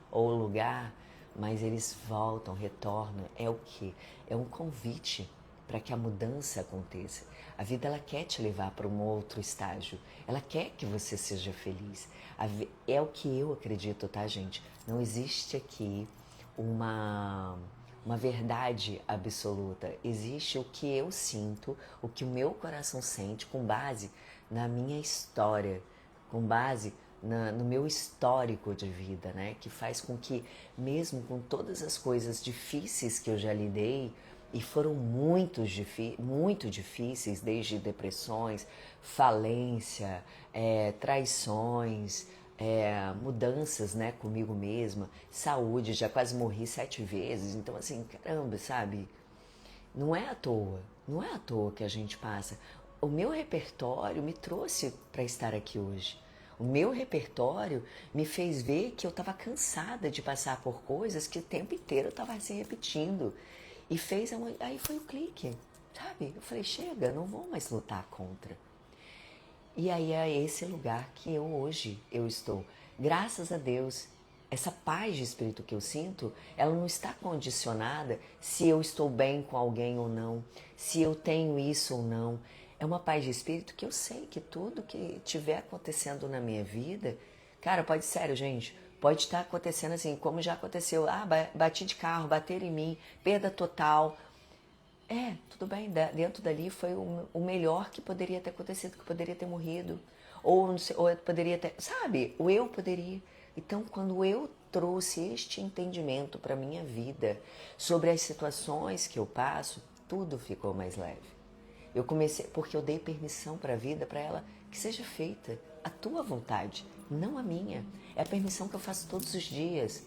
ou o lugar, mas eles voltam, retornam. É o quê? É um convite para que a mudança aconteça. A vida, ela quer te levar para um outro estágio. Ela quer que você seja feliz. É o que eu acredito, tá, gente? Não existe aqui uma uma verdade absoluta. Existe o que eu sinto, o que o meu coração sente com base na minha história, com base no meu histórico de vida, né? Que faz com que, mesmo com todas as coisas difíceis que eu já lidei, e foram muito difíceis, desde depressões, falência, traições, mudanças, né, comigo mesma, saúde, já quase morri 7 vezes, então assim, caramba, sabe? Não é à toa, não é à toa que a gente passa. O meu repertório me trouxe para estar aqui hoje. O meu repertório me fez ver que eu estava cansada de passar por coisas que o tempo inteiro eu estava se repetindo. E aí foi o clique, sabe? Eu falei, chega, não vou mais lutar contra. E aí é esse lugar que hoje eu estou. Graças a Deus, essa paz de espírito que eu sinto, ela não está condicionada se eu estou bem com alguém ou não, se eu tenho isso ou não. É uma paz de espírito que eu sei que tudo que estiver acontecendo na minha vida, cara, pode, sério, gente, pode estar acontecendo assim, como já aconteceu. Bati de carro, bateram em mim, perda total. Tudo bem, dentro dali foi o melhor que poderia ter acontecido, que poderia ter morrido. Ou, não sei, ou poderia ter, sabe? O eu poderia. Então, quando eu trouxe este entendimento para minha vida sobre as situações que eu passo, tudo ficou mais leve. Eu comecei, porque eu dei permissão para a vida, para ela, que seja feita a tua vontade, não a minha. É a permissão que eu faço todos os dias.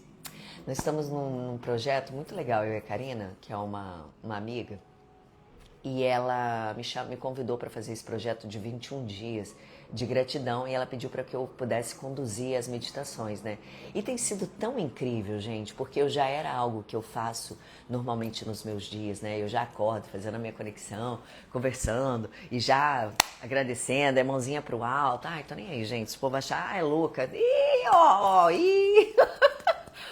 Nós estamos num projeto muito legal, eu e a Karina, que é uma amiga, e ela me convidou para fazer esse projeto de 21 dias de gratidão, e ela pediu para que eu pudesse conduzir as meditações, né? E tem sido tão incrível, gente, porque eu já era algo que eu faço normalmente nos meus dias, né? Eu já acordo fazendo a minha conexão, conversando e já agradecendo, é mãozinha pro alto. Ai, tô nem aí, gente. Se o povo achar, é louca. Ih, ó, ih.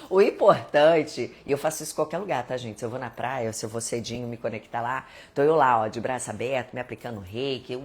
O importante, e eu faço isso em qualquer lugar, tá, gente? Se eu vou na praia, se eu vou cedinho me conectar lá, tô eu lá, ó, de braço aberto, me aplicando reiki,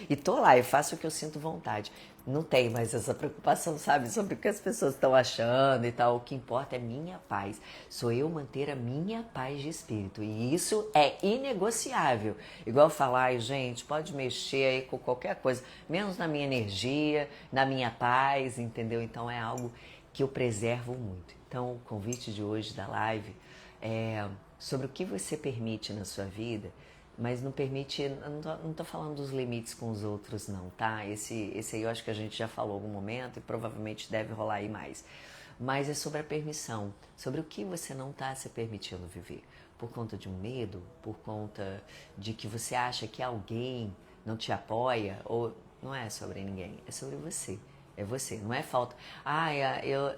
e tô lá, eu faço o que eu sinto vontade. Não tem mais essa preocupação, sabe, sobre o que as pessoas estão achando e tal. O que importa é minha paz. Sou eu manter a minha paz de espírito. E isso é inegociável. Igual falar, ai, gente, pode mexer aí com qualquer coisa, menos na minha energia, na minha paz, entendeu? Então é algo que eu preservo muito. Então, o convite de hoje da live é sobre o que você permite na sua vida, mas não permite, não tô falando dos limites com os outros não, tá? Esse aí eu acho que a gente já falou em algum momento e provavelmente deve rolar aí mais. Mas é sobre a permissão, sobre o que você não está se permitindo viver. Por conta de um medo, por conta de que você acha que alguém não te apoia, ou não é sobre ninguém, é sobre você. É você, não é falta.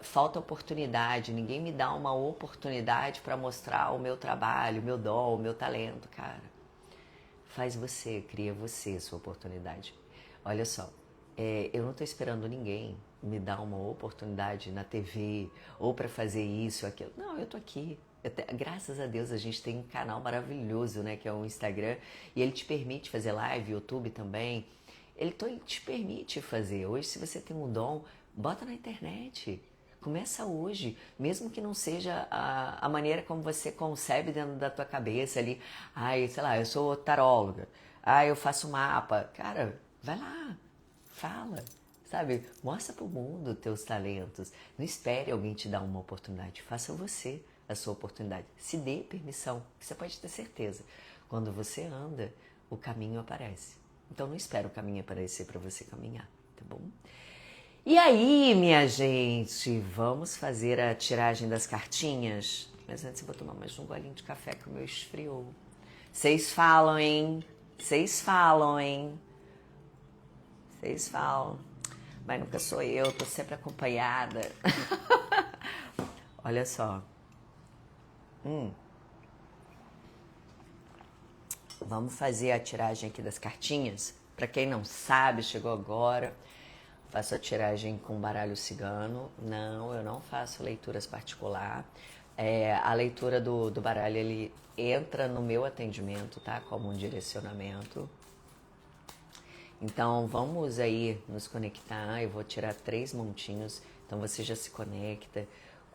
Falta oportunidade, ninguém me dá uma oportunidade para mostrar o meu trabalho, o meu dom, o meu talento, cara. Faz você, cria você a sua oportunidade. Olha só, eu não estou esperando ninguém me dar uma oportunidade na TV ou para fazer isso ou aquilo. Não, eu tô aqui. Graças a Deus a gente tem um canal maravilhoso, né, que é o Instagram, e ele te permite fazer live, YouTube também. Ele te permite fazer. Hoje, se você tem um dom, bota na internet. Começa hoje, mesmo que não seja a maneira como você concebe dentro da tua cabeça ali. Ai, sei lá, eu sou taróloga. Ai, eu faço mapa. Cara, vai lá, fala, sabe? Mostra pro mundo teus talentos. Não espere alguém te dar uma oportunidade. Faça você a sua oportunidade. Se dê permissão, que você pode ter certeza. Quando você anda, o caminho aparece. Então não espera o caminho aparecer para você caminhar, tá bom? E aí, minha gente, vamos fazer a tiragem das cartinhas? Mas antes eu vou tomar mais um golinho de café que o meu esfriou. Vocês falam, hein? Vocês falam, hein? Vocês falam. Mas nunca sou eu, tô sempre acompanhada. Olha só. Vamos fazer a tiragem aqui das cartinhas. Para quem não sabe, chegou agora, faço a tiragem com baralho cigano. Não, eu não faço leituras particular. A leitura do baralho, ele entra no meu atendimento, tá? Como um direcionamento. Então, vamos aí nos conectar. Eu vou tirar 3 montinhos. Então, você já se conecta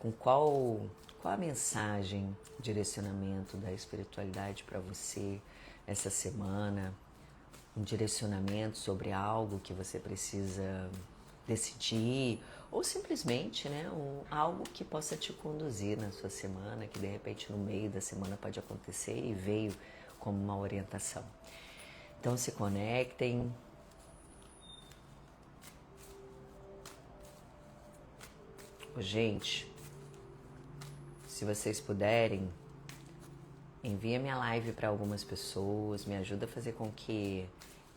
com qual a mensagem, direcionamento da espiritualidade para você essa semana, um direcionamento sobre algo que você precisa decidir, ou simplesmente, né, algo que possa te conduzir na sua semana, que de repente no meio da semana pode acontecer e veio como uma orientação. Então se conectem. Gente, se vocês puderem, envia minha live para algumas pessoas, me ajuda a fazer com que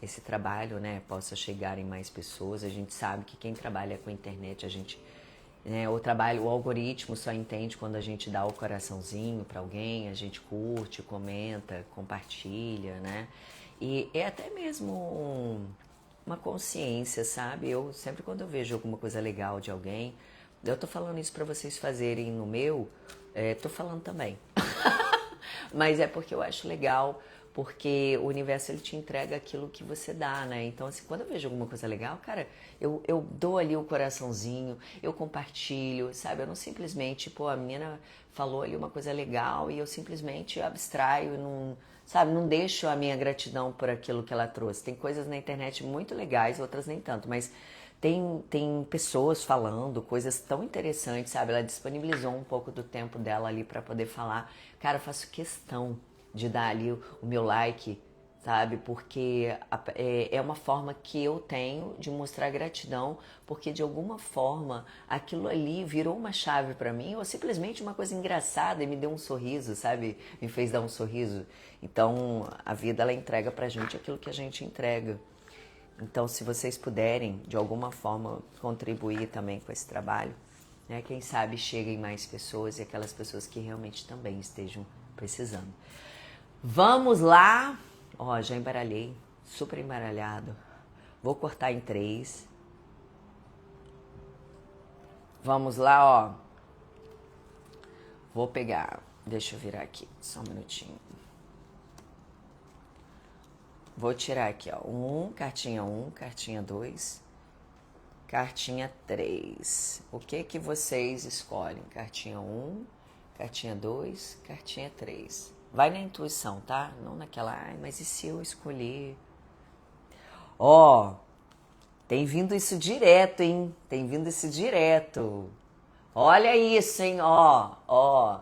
esse trabalho, né, possa chegar em mais pessoas. A gente sabe que quem trabalha com a internet, a gente, né, o algoritmo só entende quando a gente dá o coraçãozinho para alguém, a gente curte, comenta, compartilha, né? E é até mesmo uma consciência, sabe? Eu sempre quando eu vejo alguma coisa legal de alguém, eu tô falando isso para vocês fazerem no meu, tô falando também. Mas é porque eu acho legal, porque o universo ele te entrega aquilo que você dá, né? Então, assim, quando eu vejo alguma coisa legal, cara, eu dou ali o coraçãozinho, eu compartilho, sabe? Eu não simplesmente, pô, a menina falou ali uma coisa legal e eu simplesmente abstraio, não, sabe? Não deixo a minha gratidão por aquilo que ela trouxe. Tem coisas na internet muito legais, outras nem tanto, mas tem pessoas falando coisas tão interessantes, sabe? Ela disponibilizou um pouco do tempo dela ali para poder falar. Cara, eu faço questão de dar ali o meu like, sabe? Porque é uma forma que eu tenho de mostrar gratidão, porque de alguma forma aquilo ali virou uma chave para mim, ou simplesmente uma coisa engraçada e me deu um sorriso, sabe? Me fez dar um sorriso. Então, a vida ela entrega pra gente aquilo que a gente entrega. Então, se vocês puderem, de alguma forma, contribuir também com esse trabalho, né? Quem sabe cheguem mais pessoas e aquelas pessoas que realmente também estejam precisando. Vamos lá! Ó, já embaralhei, super embaralhado. Vou cortar em 3. Vamos lá, ó. Vou pegar, deixa eu virar aqui, só um minutinho. Vou tirar aqui, ó, cartinha 1, cartinha 2, cartinha 3. O que vocês escolhem? Cartinha 1, cartinha 2, cartinha 3. Vai na intuição, tá? Não naquela, ai, mas e se eu escolher? Ó, tem vindo isso direto, hein? Tem vindo isso direto. Olha isso, hein? Ó.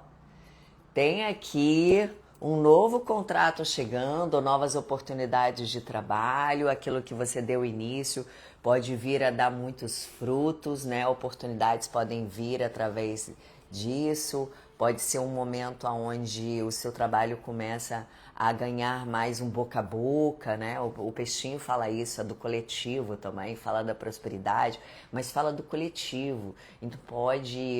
Tem aqui um novo contrato chegando, novas oportunidades de trabalho, aquilo que você deu início pode vir a dar muitos frutos, né? Oportunidades podem vir através disso, pode ser um momento onde o seu trabalho começa a ganhar mais um boca a boca, né? O peixinho fala isso, é do coletivo também, fala da prosperidade, mas fala do coletivo. Então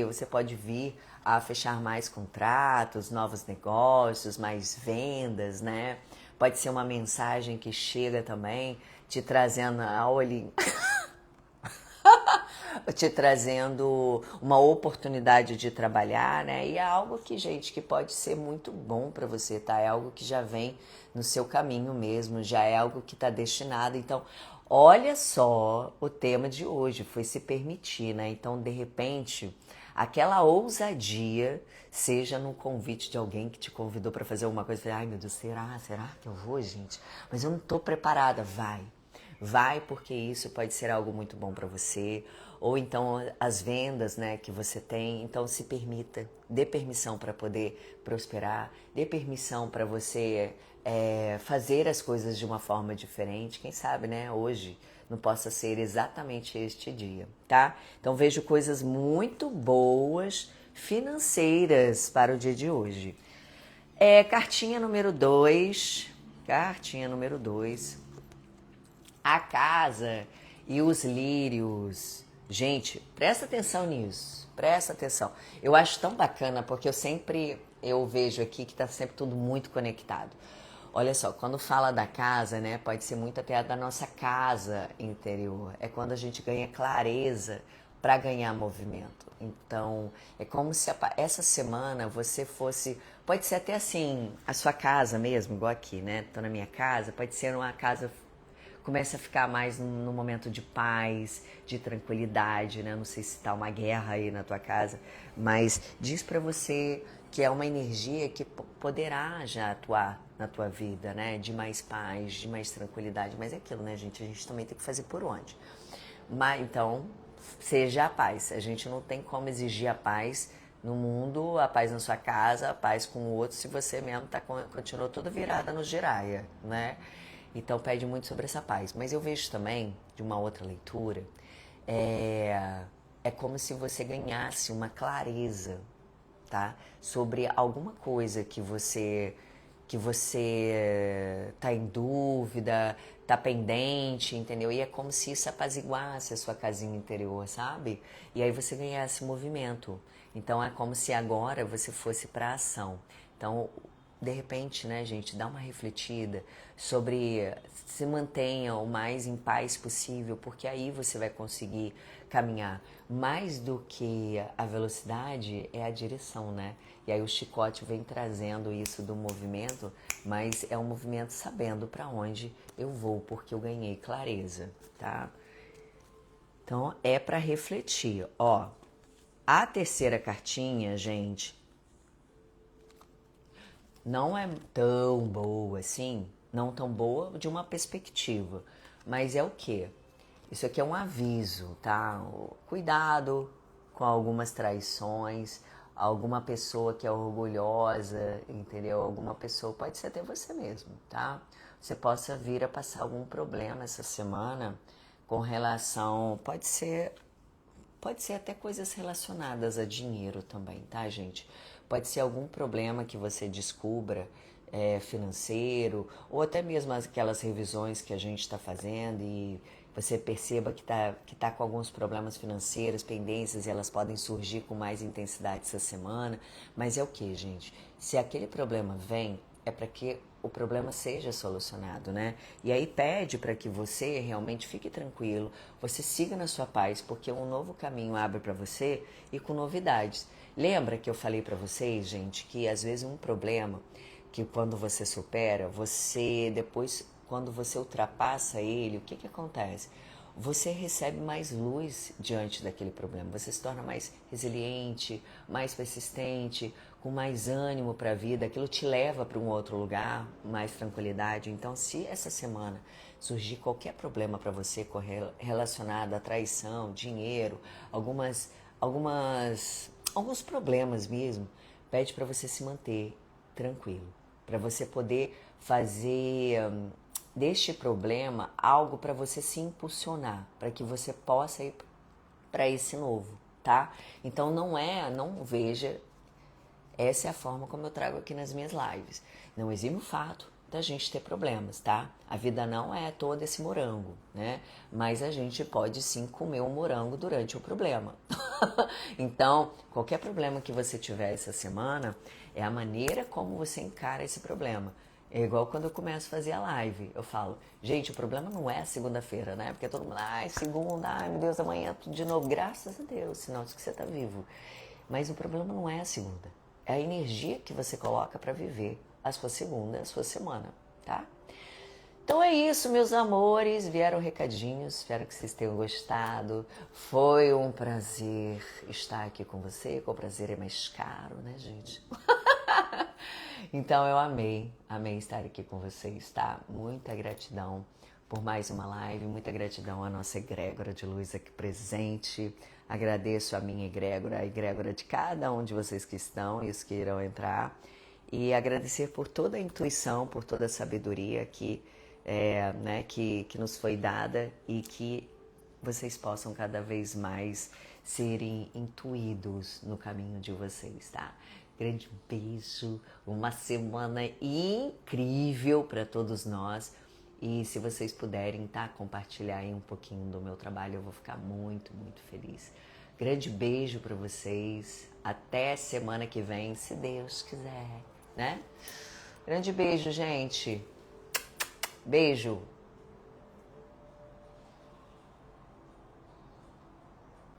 você pode vir a fechar mais contratos, novos negócios, mais vendas, né? Pode ser uma mensagem que chega também te trazendo te trazendo uma oportunidade de trabalhar, né? E é algo que, gente, que pode ser muito bom para você, tá? É algo que já vem no seu caminho mesmo, já é algo que está destinado. Então, olha só o tema de hoje, foi se permitir, né? Então, de repente, aquela ousadia, seja no convite de alguém que te convidou para fazer alguma coisa, ai meu Deus, será que eu vou, gente? Mas eu não tô preparada. Vai, porque isso pode ser algo muito bom para você. Ou então as vendas, né, que você tem. Então se permita, dê permissão para poder prosperar, dê permissão para você fazer as coisas de uma forma diferente. Quem sabe, né, hoje não possa ser exatamente este dia, tá? Então vejo coisas muito boas financeiras para o dia de hoje. Cartinha número 2, a casa e os lírios. Gente, presta atenção nisso, presta atenção. Eu acho tão bacana porque eu vejo aqui que está sempre tudo muito conectado. Olha só, quando fala da casa, né, pode ser muito até da nossa casa interior. É quando a gente ganha clareza para ganhar movimento. Então, é como se essa semana você fosse... Pode ser até assim, a sua casa mesmo, igual aqui, né? Tô na minha casa, pode ser uma casa Comece a ficar mais no momento de paz, de tranquilidade, né? Não sei se tá uma guerra aí na tua casa, mas diz pra você que é uma energia que poderá já atuar na tua vida, né? De mais paz, de mais tranquilidade. Mas é aquilo, né, gente? A gente também tem que fazer por onde? Mas então, seja a paz. A gente não tem como exigir a paz no mundo, a paz na sua casa, a paz com o outro, se você mesmo continuou toda virada no giraia, né? Então pede muito sobre essa paz. Mas eu vejo também, de uma outra leitura, é como se você ganhasse uma clareza, tá? Sobre alguma coisa que você tá em dúvida, tá pendente, entendeu? E é como se isso apaziguasse a sua casinha interior, sabe? E aí você ganhasse movimento. Então é como se agora você fosse para ação. Então, de repente, né, gente, dá uma refletida sobre se mantenha o mais em paz possível, porque aí você vai conseguir caminhar. Mais do que a velocidade é a direção, né? E aí o chicote vem trazendo isso do movimento, mas é um movimento sabendo para onde eu vou, porque eu ganhei clareza, tá? Então é para refletir, ó. A terceira cartinha, gente, não é tão boa assim, não tão boa de uma perspectiva, mas é o quê? Isso aqui é um aviso, tá? Cuidado com algumas traições, alguma pessoa que é orgulhosa, entendeu? Alguma pessoa, pode ser até você mesmo, tá? Você possa vir a passar algum problema essa semana com relação, pode ser até coisas relacionadas a dinheiro também, tá, gente? Pode ser algum problema que você descubra financeiro, ou até mesmo aquelas revisões que a gente está fazendo e você perceba que tá com alguns problemas financeiros, pendências, e elas podem surgir com mais intensidade essa semana. Mas é o que, gente? Se aquele problema vem, é para que o problema seja solucionado, né? E aí pede para que você realmente fique tranquilo, você siga na sua paz, porque um novo caminho abre para você e com novidades. Lembra que eu falei para vocês, gente, que às vezes um problema que quando você supera, você depois, quando você ultrapassa ele, o que que acontece? Você recebe mais luz diante daquele problema, você se torna mais resiliente, mais persistente, com mais ânimo para a vida, aquilo te leva para um outro lugar, mais tranquilidade. Então, se essa semana surgir qualquer problema para você relacionado à traição, dinheiro, alguns problemas mesmo, pede para você se manter tranquilo, para você poder fazer deste problema algo para você se impulsionar, para que você possa ir para esse novo, tá? Então não veja, essa é a forma como eu trago aqui nas minhas lives. Não exime o fato da gente ter problemas, tá? A vida não é todo esse morango, né? Mas a gente pode sim comer um morango durante o problema. Então, qualquer problema que você tiver essa semana, é a maneira como você encara esse problema. É igual quando eu começo a fazer a live. Eu falo, gente, o problema não é segunda-feira, né? Porque todo mundo, ai, segunda, ai, meu Deus, amanhã tudo de novo. Graças a Deus, sinal de que você tá vivo. Mas o problema não é a segunda. É a energia que você coloca para viver a sua segunda, a sua semana, tá? Então é isso, meus amores. Vieram recadinhos, espero que vocês tenham gostado. Foi um prazer estar aqui com você. Com o prazer é mais caro, né, gente? Então eu amei estar aqui com vocês, tá? Muita gratidão por mais uma live, muita gratidão à nossa egrégora de luz aqui presente. Agradeço a minha egrégora, a egrégora de cada um de vocês que estão e os que irão entrar. E agradecer por toda a intuição, por toda a sabedoria que nos foi dada e que vocês possam cada vez mais serem intuídos no caminho de vocês, tá? Grande beijo, uma semana incrível para todos nós. E se vocês puderem, tá, compartilhar aí um pouquinho do meu trabalho, eu vou ficar muito, muito feliz. Grande beijo para vocês. Até semana que vem, se Deus quiser, né? Grande beijo, gente. Beijo.